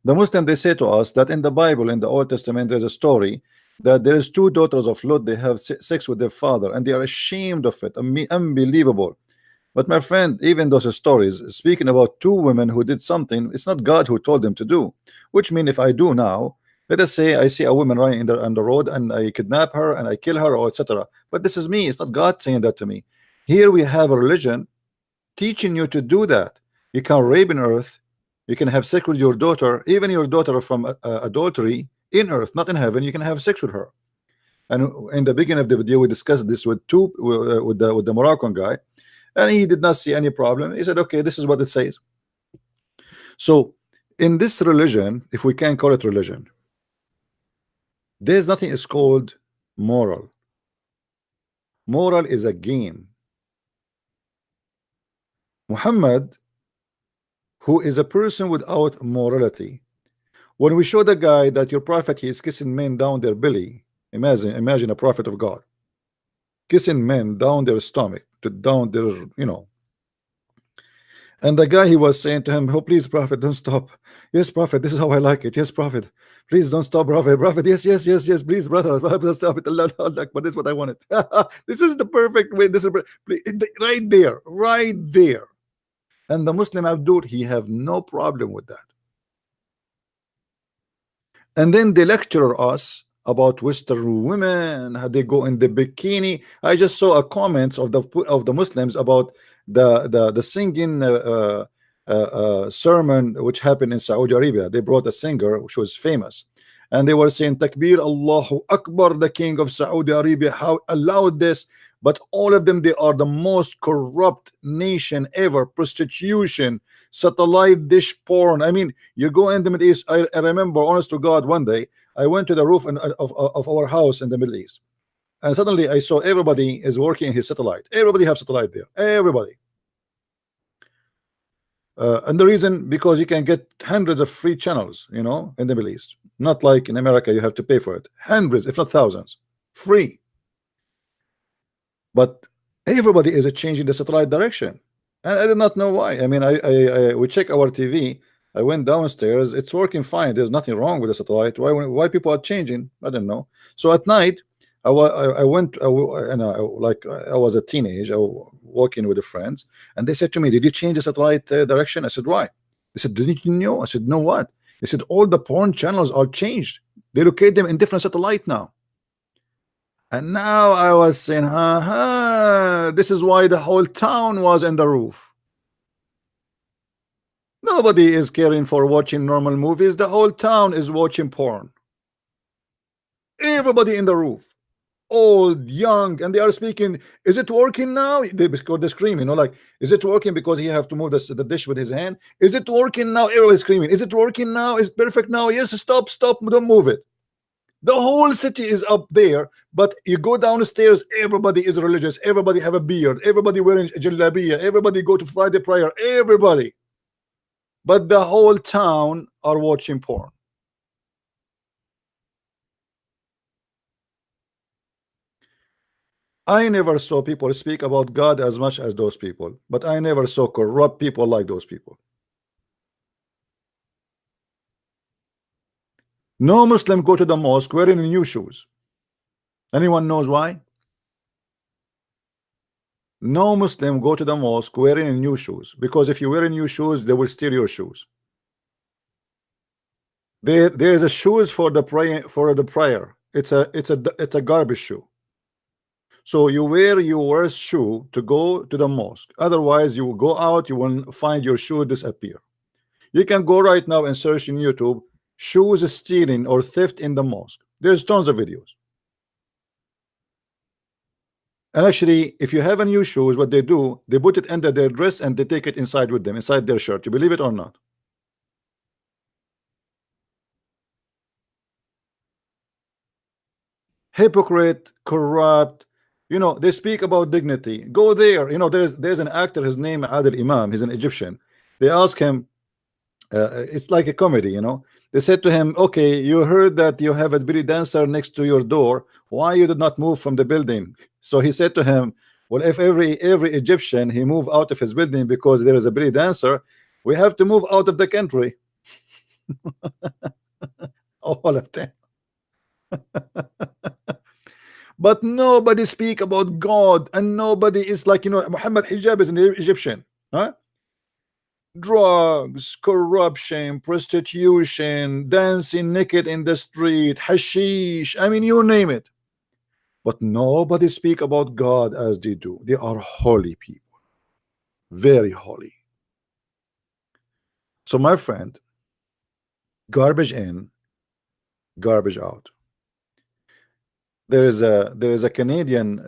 The Muslim, they say to us that in the Bible, in the Old Testament, there's a story that there is two daughters of Lot, they have sex with their father and they are ashamed of it. Unbelievable. But my friend, even those stories speaking about two women who did something, it's not God who told them to do. Which means if I do now, let us say I see a woman running on the road and I kidnap her and I kill her, or etc. But this is me, it's not God saying that to me. Here we have a religion teaching you to do that. You can rape in earth, you can have sex with your daughter, even your daughter from adultery in earth, not in heaven. You can have sex with her. And in the beginning of the video, we discussed this with the Moroccan guy, and he did not see any problem. He said, okay, this is what it says. So in this religion, if we can call it religion, there's nothing is called moral. Moral is a game. Muhammad, who is a person without morality, when we show the guy that your prophet, he is kissing men down their belly, imagine a prophet of God kissing men down their stomach, down their, you know, and the guy, he was saying to him, oh please prophet, don't stop. Yes prophet, this is how I like it. Yes prophet, please don't stop. Prophet, yes please brother, don't stop it. Allah Akbar, this is what I wanted. This is the perfect way. This is right there. And the Muslim Abdul, he have no problem with that. And then they lecture us about Western women, how they go in the bikini. I just saw a comments of the Muslims about the singing sermon which happened in Saudi Arabia. They brought a singer which was famous, and they were saying Takbir Allahu Akbar, the king of Saudi Arabia, how allowed this. But all of them, they are the most corrupt nation ever. Prostitution, satellite dish porn. I mean, you go in the Middle East. I remember, honest to God, one day I went to the roof of our house in the Middle East, and suddenly I saw everybody is working his satellite. Everybody have satellite there. Everybody. And the reason, because you can get hundreds of free channels, you know, in the Middle East. Not like in America, you have to pay for it. Hundreds, if not thousands, free. But everybody is changing the satellite direction, and I did not know why. I mean, we check our TV. I went downstairs. It's working fine. There's nothing wrong with the satellite. Why people are changing? I don't know. So at night, I went, and I was a teenage. I was walking with the friends, and they said to me, "Did you change the satellite direction?" I said, "Why?" They said, "Didn't you know?" I said, "No, what?" They said, "All the porn channels are changed. They locate them in different satellite now." And now I was saying, this is why the whole town was in the roof. Nobody is caring for watching normal movies. The whole town is watching porn. Everybody in the roof, old, young, and they are speaking. Is it working now? They're screaming, you know, like, is it working? Because he have to move the dish with his hand. Is it working now? Everybody's screaming. Is it working now? Is it perfect now? Yes. Stop, don't move it. The whole city is up there, but you go downstairs, everybody is religious, everybody have a beard, everybody wearing jalabiya, everybody go to Friday prayer, everybody. But the whole town are watching porn. I never saw people speak about God as much as those people, but I never saw corrupt people like those people. No Muslim go to the mosque wearing new shoes. Anyone knows why? No Muslim go to the mosque wearing new shoes, because if you wear new shoes, they will steal your shoes. There is a shoes for the prayer. It's a garbage shoe. So you wear your worst shoe to go to the mosque. Otherwise, you will go out, you will find your shoe disappear. You can go right now and search in YouTube shoes stealing or theft in the mosque. There's tons of videos. And actually, if you have a new shoes, what they do, they put it under their dress and they take it inside with them, inside their shirt. You believe it or not? Hypocrite, corrupt. You know, they speak about dignity. Go there. You know, there's an actor, his name Adil Imam, he's an Egyptian. They ask him, it's like a comedy, you know. They said to him, okay, you heard that you have a belly dancer next to your door. Why you did not move from the building? So he said to him, well, if every Egyptian he move out of his building because there is a belly dancer, we have to move out of the country. All of them. But nobody speak about God, and nobody is like, you know, Muhammad Hijab is an Egyptian, huh? Drugs, corruption, prostitution, dancing naked in the street, hashish, I mean, you name it. But nobody speak about God as they do. They are holy people, very holy. So my friend, garbage in, garbage out. There is a Canadian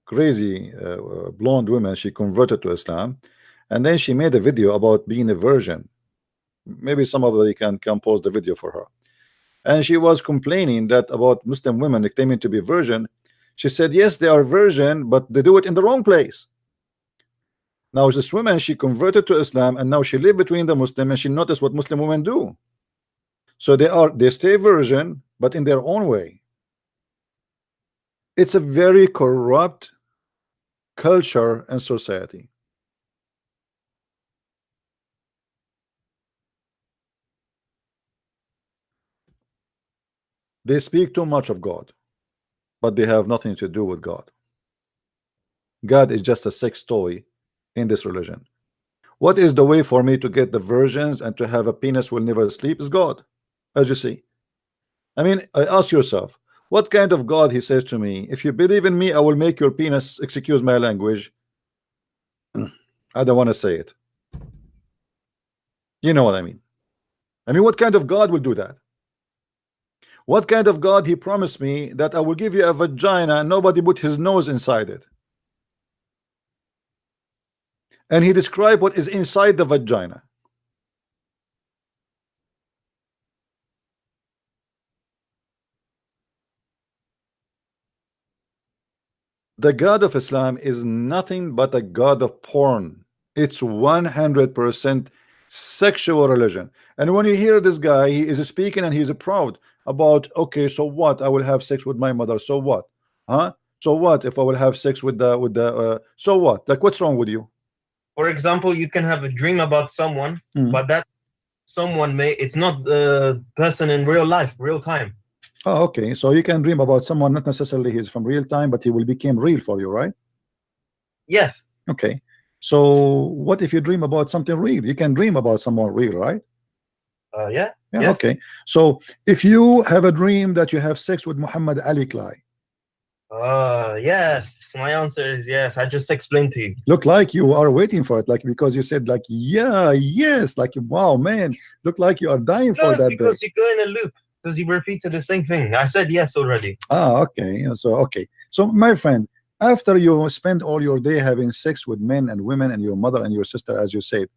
crazy blonde woman. She converted to Islam, and then she made a video about being a virgin. Maybe somebody can post the video for her. And she was complaining that about Muslim women claiming to be virgin. She said, yes, they are virgin, but they do it in the wrong place. Now this woman, she converted to Islam, and now she live between the Muslim, and she noticed what Muslim women do. So they stay virgin, but in their own way. It's a very corrupt culture and society. They speak too much of God, but they have nothing to do with God. God is just a sex toy in this religion. What is the way for me to get the virgins and to have a penis will never sleep? Is God, as you see. I mean, I ask yourself, what kind of God he says to me, if you believe in me, I will make your penis, excuse my language, I don't want to say it. You know what I mean? I mean, what kind of God will do that? What kind of God he promised me that I will give you a vagina and nobody put his nose inside it? And he described what is inside the vagina. The God of Islam is nothing but a God of porn. It's 100% sexual religion. And when you hear this guy, he is speaking and he's proud about, okay, so what? I will have sex with my mother. So what? Huh? So what if I will have sex with the so what? Like, what's wrong with you? For example, you can have a dream about someone, but that someone it's not the person in real life, real time. Oh, okay. So you can dream about someone, not necessarily he's from real time, but he will become real for you, right? Yes. Okay. So what if you dream about something real? You can dream about someone real, right? Yeah. Yeah. Yes. Okay. So if you have a dream that you have sex with Muhammad Ali Clay, yes. My answer is yes. I just explained to you. look like you are waiting for it, like because you said like yeah, yes, like wow, man, look like you are dying for No, it's that because day. you go in a loop. Because you repeated the same thing. I said yes already. Ah, okay. So okay. So my friend, after you spend all your day having sex with men and women and your mother and your sister, as you said,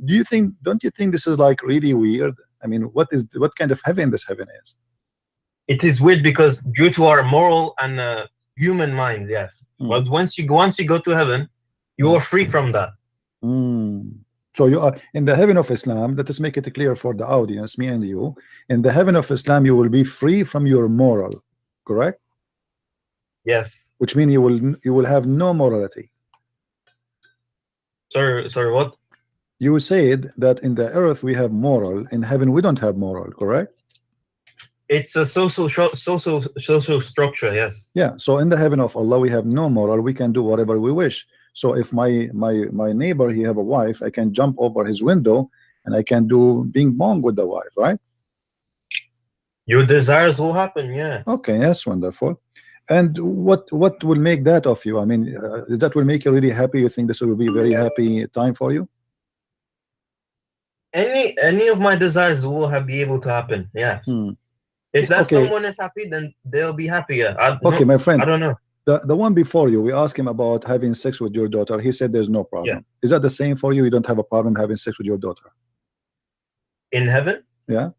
don't you think this is like really weird? I mean, what kind of heaven this heaven is? It is weird because due to our moral and human minds, yes. But once you go to heaven, you are free from that. So you are in the heaven of Islam. Let us make it clear for the audience, me and you. In the heaven of Islam, you will be free from your moral, correct? Yes. Which means you will have no morality. Sorry, what? You said that in the earth we have moral, in heaven we don't have moral, correct? It's a social structure, yes. Yeah. So in the heaven of Allah we have no moral. We can do whatever we wish. So if my neighbor, he have a wife, I can jump over his window and I can do bing bong with the wife, right? Your desires will happen, yes. Okay, that's wonderful. And what will make that of you? I mean, that will make you really happy? You think this will be a very happy time for you? Any of my desires will be able to happen, yes. If that someone is happy, then they'll be happier. Okay, my friend. I don't know. The one before you, we asked him about having sex with your daughter. He said there's no problem. Yeah. Is that the same for you? You don't have a problem having sex with your daughter? In heaven? Yeah.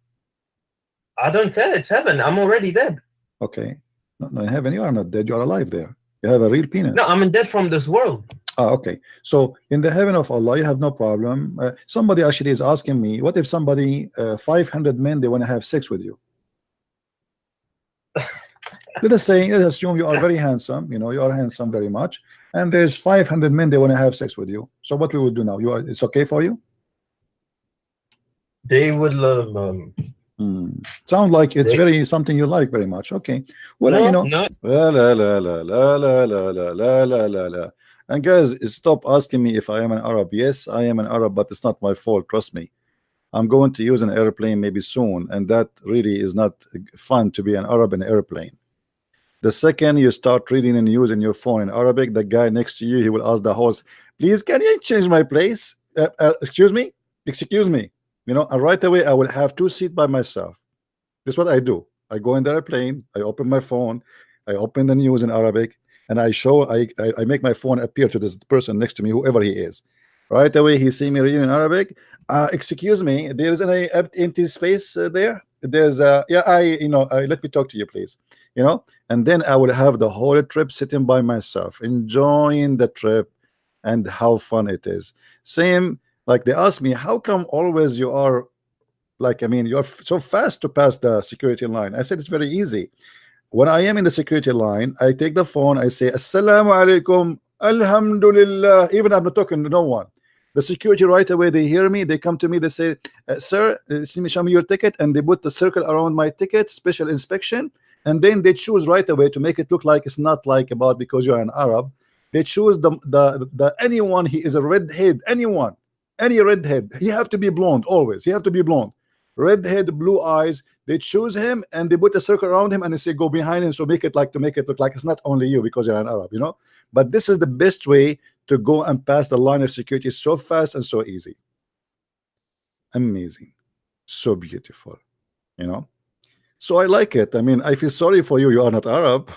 I don't care. It's heaven. I'm already dead. Okay. No, in heaven you are not dead. You are alive there. You have a real penis. No, I'm dead from this world. Ah, okay. So in the heaven of Allah, you have no problem. Somebody actually is asking me, what if somebody, 500 men, they want to have sex with you? Let us assume you are very handsome, you are handsome very much, and there's 500 men, they want to have sex with you. So what we will do now? It's okay for you? They would sound like it's very something you like very much. Okay. Well, no. La. And guys, stop asking me if I am an Arab. Yes, I am an Arab, but it's not my fault, trust me. I'm going to use an airplane maybe soon, and that really is not fun to be an Arab in an airplane. The second you start reading and using your phone in Arabic, the guy next to you, he will ask the host, please, can you change my place? Excuse me, and right away I will have 2 seats by myself. This is what I do. I go in the airplane, I open my phone, I open the news in Arabic, and I make my phone appear to this person next to me, whoever he is. Right away he see me reading in Arabic. Excuse me, there is an empty space there. There's let me talk to you, please. And then I will have the whole trip sitting by myself, enjoying the trip and how fun it is. Same, like they ask me, how come always you are like, you're so fast to pass the security line? I said it's very easy. When I am in the security line, I take the phone, I say assalamu alaikum, alhamdulillah, even I'm not talking to no one. The security right away, they hear me, they come to me, they say, sir, show me your ticket, and they put the circle around my ticket, special inspection, and then they choose right away to make it look like it's not like about because you're an Arab. They choose the anyone, he is a redhead, anyone, any redhead, he have to be blonde always, he have to be blonde, redhead, blue eyes. They choose him and they put a circle around him and they say go behind him, so to make it look like it's not only you because you're an Arab, But this is the best way to go and pass the line of security, so fast and so easy. Amazing, so beautiful, So I like it. I feel sorry for you. You are not Arab.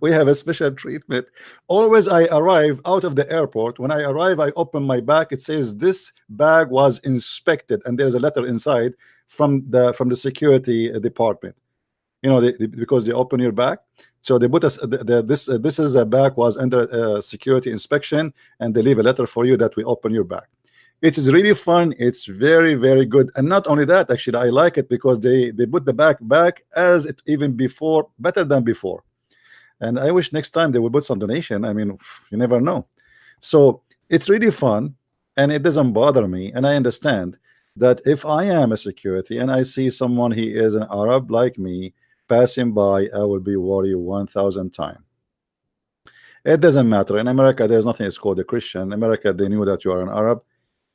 We have a special treatment. Always I arrive out of the airport. When I arrive, I open my bag. It says this bag was inspected, and there's a letter inside from the security department. You know, because they open your back. So they put us this is a back was under security inspection, and they leave a letter for you that we open your back. It is really fun. It's very, very good. And not only that, actually, I like it because they put the back as it even before, better than before. And I wish next time they would put some donation. I mean, you never know. So it's really fun, and it doesn't bother me. And I understand that if I am a security and I see someone, he is an Arab like me, passing by, I will be worried 1,000 times. It doesn't matter. In America, there's nothing is called a Christian. In America, they knew that you are an Arab,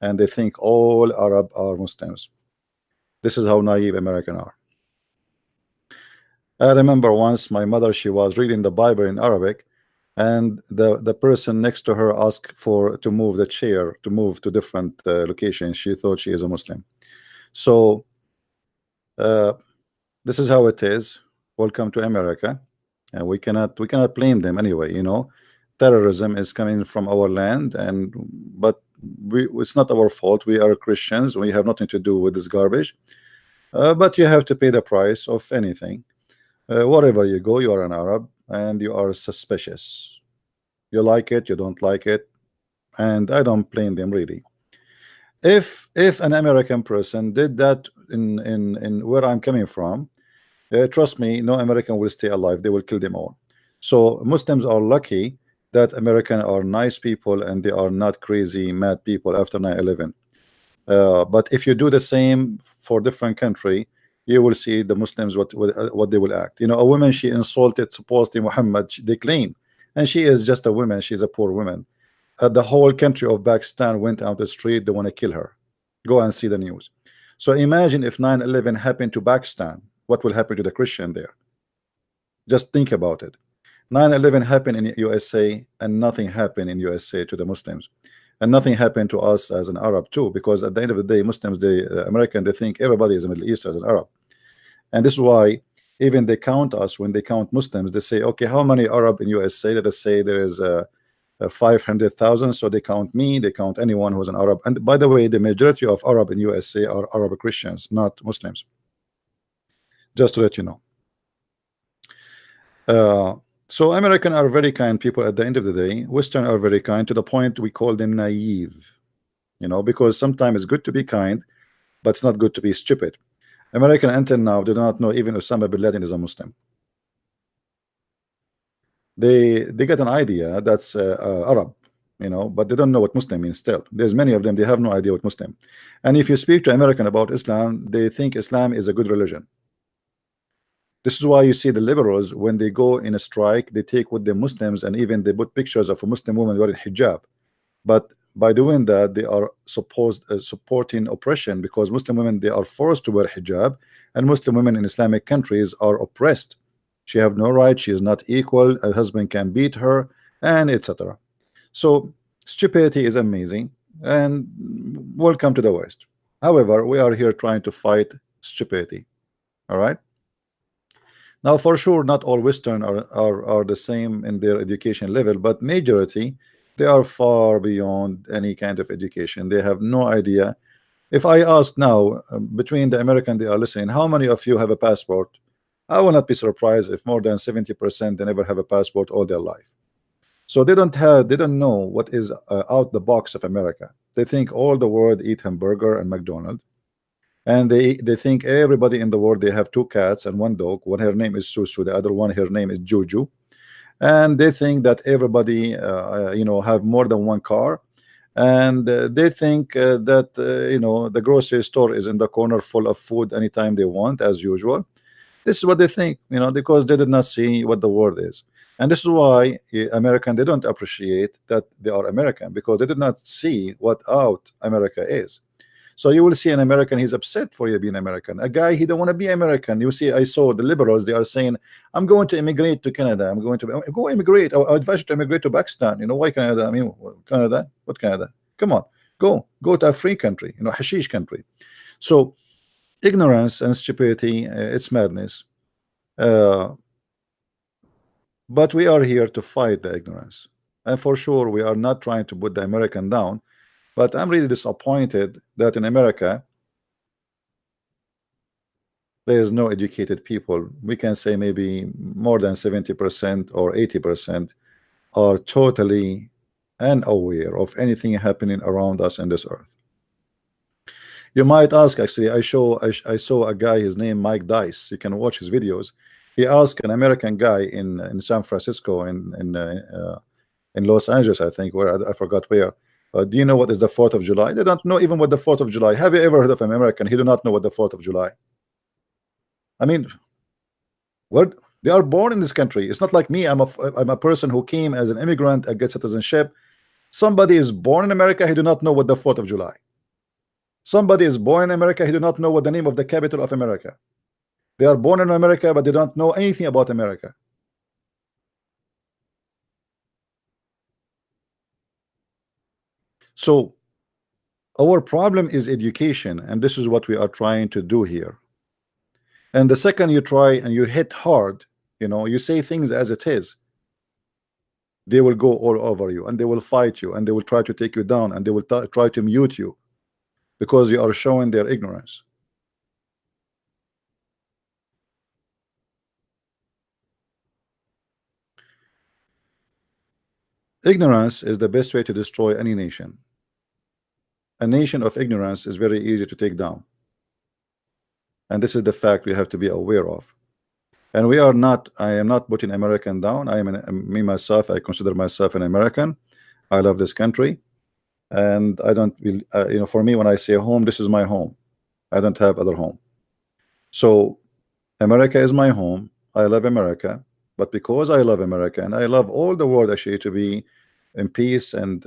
and they think all Arab are Muslims. This is how naive Americans are. I remember once my mother, she was reading the Bible in Arabic, and the person next to her asked to move the chair, to move to different locations. She thought she is a Muslim. So this is how it is. Welcome to America, and we cannot blame them anyway. You know, terrorism is coming from our land, but it's not our fault. We are Christians. We have nothing to do with this garbage. But you have to pay the price of anything. Wherever you go, you are an Arab, and you are suspicious. You like it, you don't like it, and I don't blame them really. If an American person did that in where I'm coming from, trust me, no American will stay alive. They will kill them all. So Muslims are lucky that Americans are nice people and they are not crazy mad people after 9/11. But if you do the same for different country, you will see the Muslims what they will act. You know, a woman, she insulted supposedly Muhammad, they claim, and she is just a woman. She's a poor woman. The whole country of Pakistan went out the street. They want to kill her. Go and see the news. So imagine if 9/11 happened to Pakistan, what will happen to the Christian there? Just think about it. 9/11 happened in USA, and nothing happened in USA to the Muslims, and nothing happened to us as an Arab too, because at the end of the day, Muslims, American, they think everybody is a Middle Eastern as an Arab. And this is why even they count us. When they count Muslims, they say, okay, how many Arab in USA? Let us say there is 500,000, so they count me, they count anyone who's an Arab. And by the way, the majority of Arab in USA are Arab Christians, not Muslims, just to let you know. So American are very kind people at the end of the day. Western are very kind, to the point we call them naive, you know, because sometimes it's good to be kind, but it's not good to be stupid. American until now, they do not know even Osama bin Laden is a Muslim. They get an idea that's Arab, you know, but they don't know what Muslim means still. There's many of them, they have no idea what Muslim. And if you speak to American about Islam, they think Islam is a good religion. This is why you see the liberals, when they go in a strike, they take with the Muslims, and even they put pictures of a Muslim woman wearing hijab. But by doing that, they are supporting oppression, because Muslim women, they are forced to wear hijab, and Muslim women in Islamic countries are oppressed. She have no right, she is not equal, a husband can beat her, and etc. So stupidity is amazing, and welcome to the West. However, we are here trying to fight stupidity. All right. Now, for sure, not all Western are the same in their education level, but majority, they are far beyond any kind of education. They have no idea. If I ask now, between the American they are listening, how many of you have a passport? I will not be surprised if more than 70% they never have a passport all their life. So they don't know what is out the box of America. They think all the world eat hamburger and McDonald's. And they think everybody in the world, they have two cats and one dog. One, her name is Susu, the other one, her name is Juju. And they think that everybody you know, have more than one car. And they think that you know, the grocery store is in the corner full of food anytime they want, as usual. This is what they think, you know, because they did not see what the world is. And this is why American, they don't appreciate that they are American, because they did not see what out America is. So you will see an American, he's upset for you being American. A guy, he don't want to be American. You see, I saw the liberals, they are saying, I'm going to immigrate to Canada. I'm going to go immigrate. I advise you to immigrate to Pakistan. You know, why Canada? I mean, Canada? What Canada? Come on, go to a free country, you know, hashish country. So ignorance and stupidity, it's madness. But we are here to fight the ignorance. And for sure, we are not trying to put the American down. But I'm really disappointed that in America, there is no educated people. We can say maybe more than 70% or 80% are totally unaware of anything happening around us in this earth. You might ask, actually, I saw a guy, his name Mike Dice. You can watch his videos. He asked an American guy in San Francisco, in Los Angeles, I think, where I forgot where. Do you know what is the 4th of July? They don't know even what the 4th of July. Have you ever heard of an American? He do not know what the 4th of July. I mean, what, they are born in this country. It's not like me. I'm a person who came as an immigrant and get citizenship. Somebody is born in America. He do not know what the 4th of July. Somebody is born in America. He do not know what the name of the capital of America. They are born in America, but they don't know anything about America. So our problem is education, and this is what we are trying to do here. And the second you try and you hit hard, you know, you say things as it is, they will go all over you, and they will fight you, and they will try to take you down, and they will try to mute you because you are showing their ignorance. Ignorance is the best way to destroy any nation. A nation of ignorance is very easy to take down, and this is the fact we have to be aware of. And we are not, I am not putting American down. I am me myself, I consider myself an American. I love this country, and I don't you know, for me, when I say home, this is my home. I don't have other home. So America is my home. I love America, but because I love America and I love all the world actually to be in peace and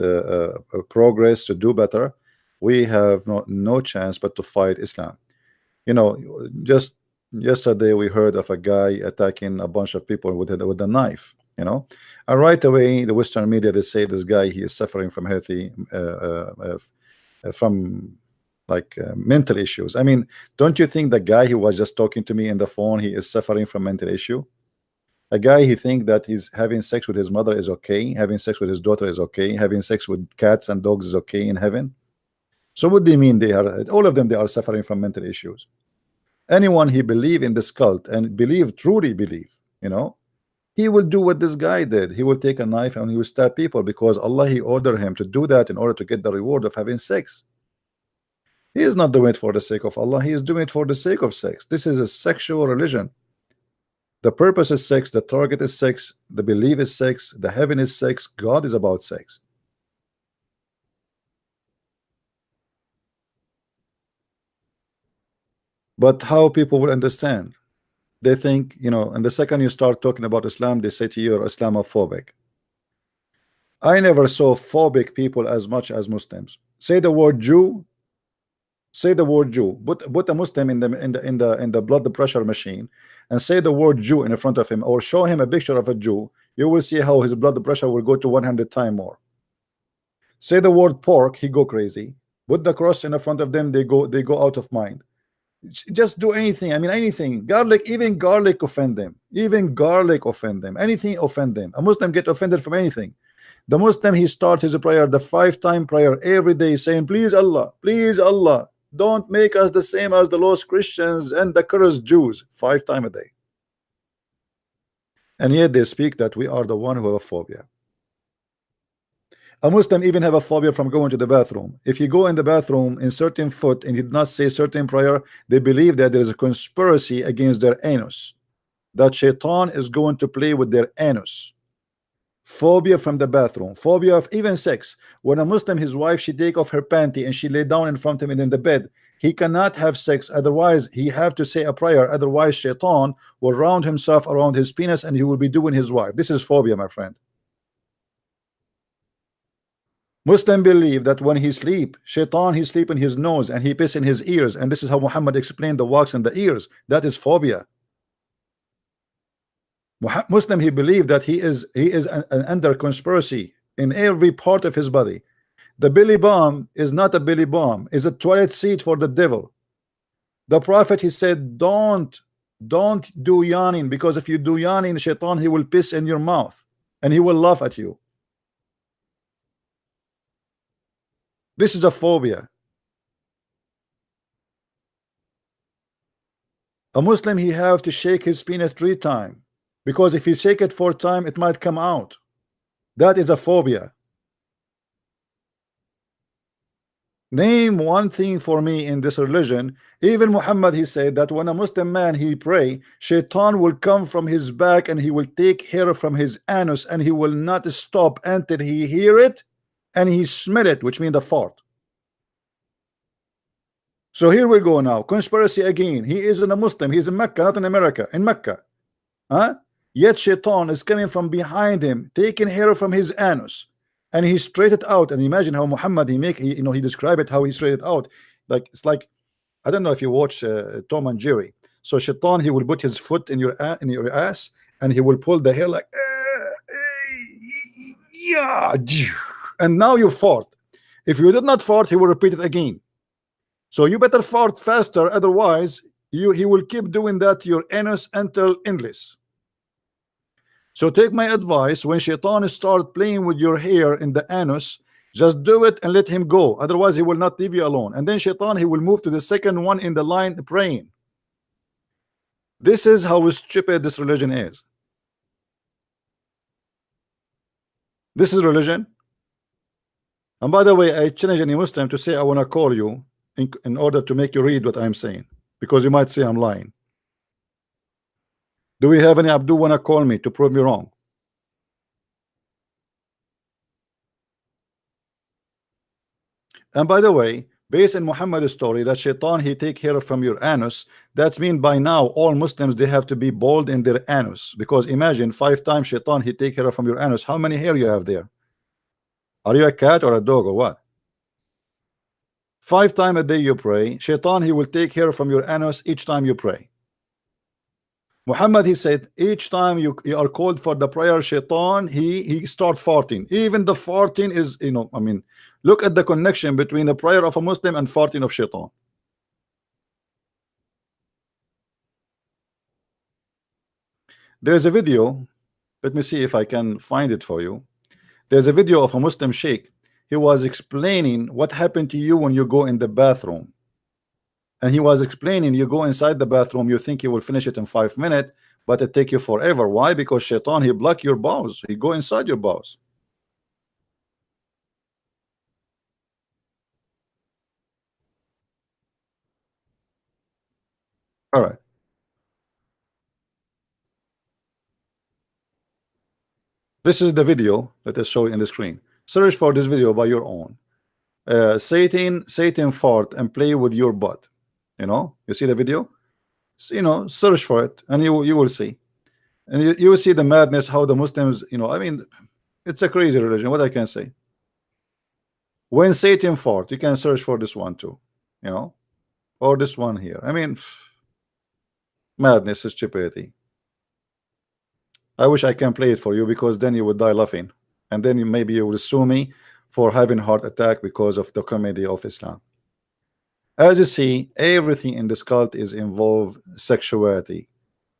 progress, to do better, we have no chance but to fight Islam. You know, just yesterday we heard of a guy attacking a bunch of people with a knife, you know, and right away the Western media, they say this guy, he is suffering from healthy from like mental issues. I mean, don't you think the guy who was just talking to me in the phone, he is suffering from mental issue? A guy, he think that he's having sex with his mother is okay, having sex with his daughter is okay, having sex with cats and dogs is okay in heaven. So what do you mean they are, all of them, they are suffering from mental issues? Anyone he believe in this cult and truly believe, you know, he will do what this guy did. He will take a knife and he will stab people because Allah, he ordered him to do that in order to get the reward of having sex. He is not doing it for the sake of Allah. He is doing it for the sake of sex. This is a sexual religion. The purpose is sex, the target is sex, the belief is sex, the heaven is sex, God is about sex. But how people will understand? They think, you know, and the second you start talking about Islam, they say to you, you're Islamophobic. I never saw phobic people as much as Muslims. Say the word Jew, say the word Jew, put a Muslim in the blood pressure machine and say the word Jew in front of him, or show him a picture of a Jew, you will see how his blood pressure will go to 100 times more. Say the word pork, he go crazy. Put the cross in front of them, they go out of mind. Just do anything. I mean, anything. Garlic, even garlic offend them. Even garlic offend them. Anything offend them. A Muslim get offended from anything. The Muslim, he starts his prayer, the 5-time prayer every day, saying, please Allah, don't make us the same as the lost Christians and the cursed Jews. 5 times a day. And yet they speak that we are the one who have a phobia. A Muslim even have a phobia from going to the bathroom. If you go in the bathroom in certain foot and you did not say certain prayer, they believe that there is a conspiracy against their anus, that shaitan is going to play with their anus. Phobia from the bathroom, phobia of even sex. When a Muslim, his wife, she take off her panty and she lay down in front of him in the bed, he cannot have sex, otherwise he have to say a prayer, otherwise shaitan will round himself around his penis and he will be doing his wife. This is phobia, my friend. Muslim believe that when he sleep, shaitan, he sleep in his nose and he piss in his ears, and this is how Muhammad explained the wax in the ears. That is phobia. Muslim, he believed that he is under conspiracy in every part of his body. The belly bomb is not a belly bomb, is a toilet seat for the devil. The Prophet, he said, don't do yawning, because if you do yawning, shaitan, he will piss in your mouth and he will laugh at you. This is a phobia. A Muslim, he have to shake his penis 3 times, because if he shake it 4 times, it might come out. That is a phobia. Name one thing for me in this religion. Even Muhammad, he said that when a Muslim man he pray, Shaitan will come from his back and he will take hair from his anus and he will not stop until he hear it and he smell it, which means the fart. So here we go now. Conspiracy again. He isn't a Muslim. He's in Mecca, not in America. In Mecca. Huh? Yet Shaitan is coming from behind him, taking hair from his anus. And he straight it out. And imagine how Muhammad he described it, how he straight it out. Like it's like, I don't know if you watch Tom and Jerry. So Shaitan, he will put his foot in your ass and he will pull the hair like yeah, and now you fart. If you did not fart, he will repeat it again. So you better fart faster, otherwise he will keep doing that to your anus until endless. So take my advice, when Shaitan start playing with your hair in the anus, just do it and let him go. Otherwise, he will not leave you alone. And then Shaitan, he will move to the second one in the line praying. This is how stupid this religion is. This is religion. And by the way, I challenge any Muslim to say, I want to call you in order to make you read what I'm saying, because you might say I'm lying. Do we have any Abdul wanna call me to prove me wrong? And by the way, based on Muhammad's story that Shaitan he take hair from your anus, that's mean by now all Muslims they have to be bald in their anus, because imagine 5 times Shaitan he take hair from your anus. How many hair you have there? Are you a cat or a dog or what? 5 times a day you pray, Shaitan he will take hair from your anus each time you pray. Muhammad, he said, each time you are called for the prayer, Shaitan, he start farting. Even the farting is, I mean, look at the connection between the prayer of a Muslim and farting of Shaitan. There's a video. Let me see if I can find it for you. There's a video of a Muslim sheikh. He was explaining what happened to you when you go in the bathroom. And he was explaining, you go inside the bathroom, you think you will finish it in 5 minutes, but it take you forever. Why? Because Shaitan, he block your bowels. He go inside your bowels. All right. This is the video that is showing in the screen. Search for this video by your own. Satan fart and play with your butt. You see the video? So, search for it and you will see. And you will see the madness, how the Muslims, I mean, it's a crazy religion. What I can say. When Satan fart, you can search for this one too, or this one here. I mean, madness is stupidity. I wish I can play it for you, because then you would die laughing, and then maybe you will sue me for having heart attack because of the comedy of Islam. As you see, everything in this cult is involved sexuality.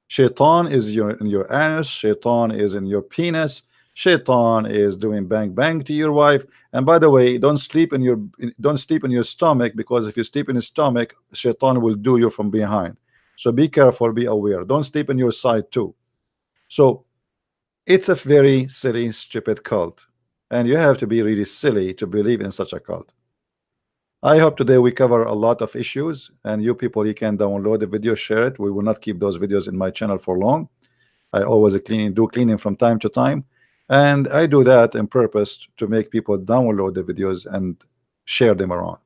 Shaitan is in your anus. Shaitan is in your penis. Shaitan is doing bang bang to your wife. And by the way, don't sleep in your stomach, because if you sleep in your stomach, Shaitan will do you from behind. So be careful, be aware. Don't sleep in your side too. So it's a very silly, stupid cult, and you have to be really silly to believe in such a cult. I hope today we cover a lot of issues, and you people, you can download the video, share it. We will not keep those videos in my channel for long. I always do cleaning from time to time, and I do that on purpose to make people download the videos and share them around.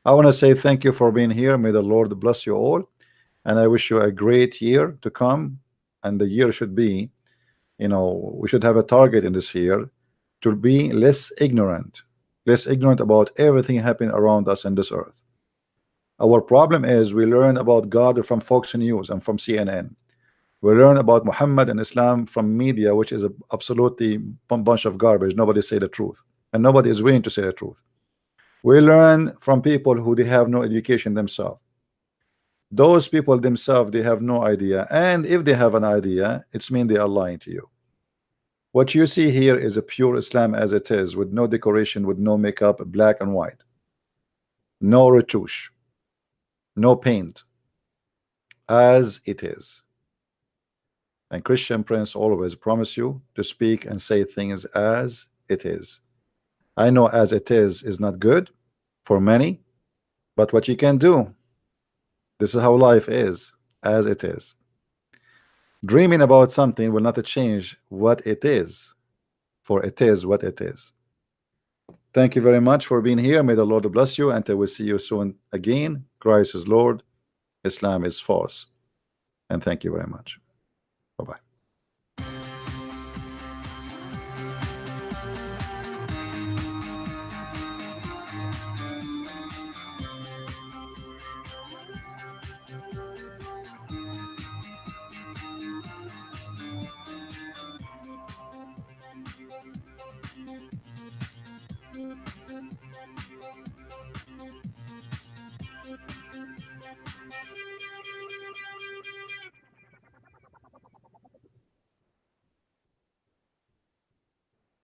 I want to say thank you for being here. May the Lord bless you all, and I wish you a great year to come. And the year should be, we should have a target in this year to be less ignorant about everything happening around us in this earth. Our problem is we learn about God from Fox News and from CNN. We learn about Muhammad and Islam from media, which is absolutely a bunch of garbage. Nobody say the truth, and nobody is willing to say the truth. We learn from people who they have no education themselves. Those people themselves, they have no idea, and if they have an idea, it's mean they are lying to you. What you see here is a pure Islam as it is, with no decoration, with no makeup, black and white, no retouche, no paint. as it is. And Christian Prince always promise you to speak and say things as it is. I know as it is not good for many, but what you can do, this is how life is, as it is. Dreaming about something will not change what it is, for it is what it is. Thank you very much for being here. May the Lord bless you, and I will see you soon again. Christ is Lord, Islam is false. And thank you very much. Bye-bye.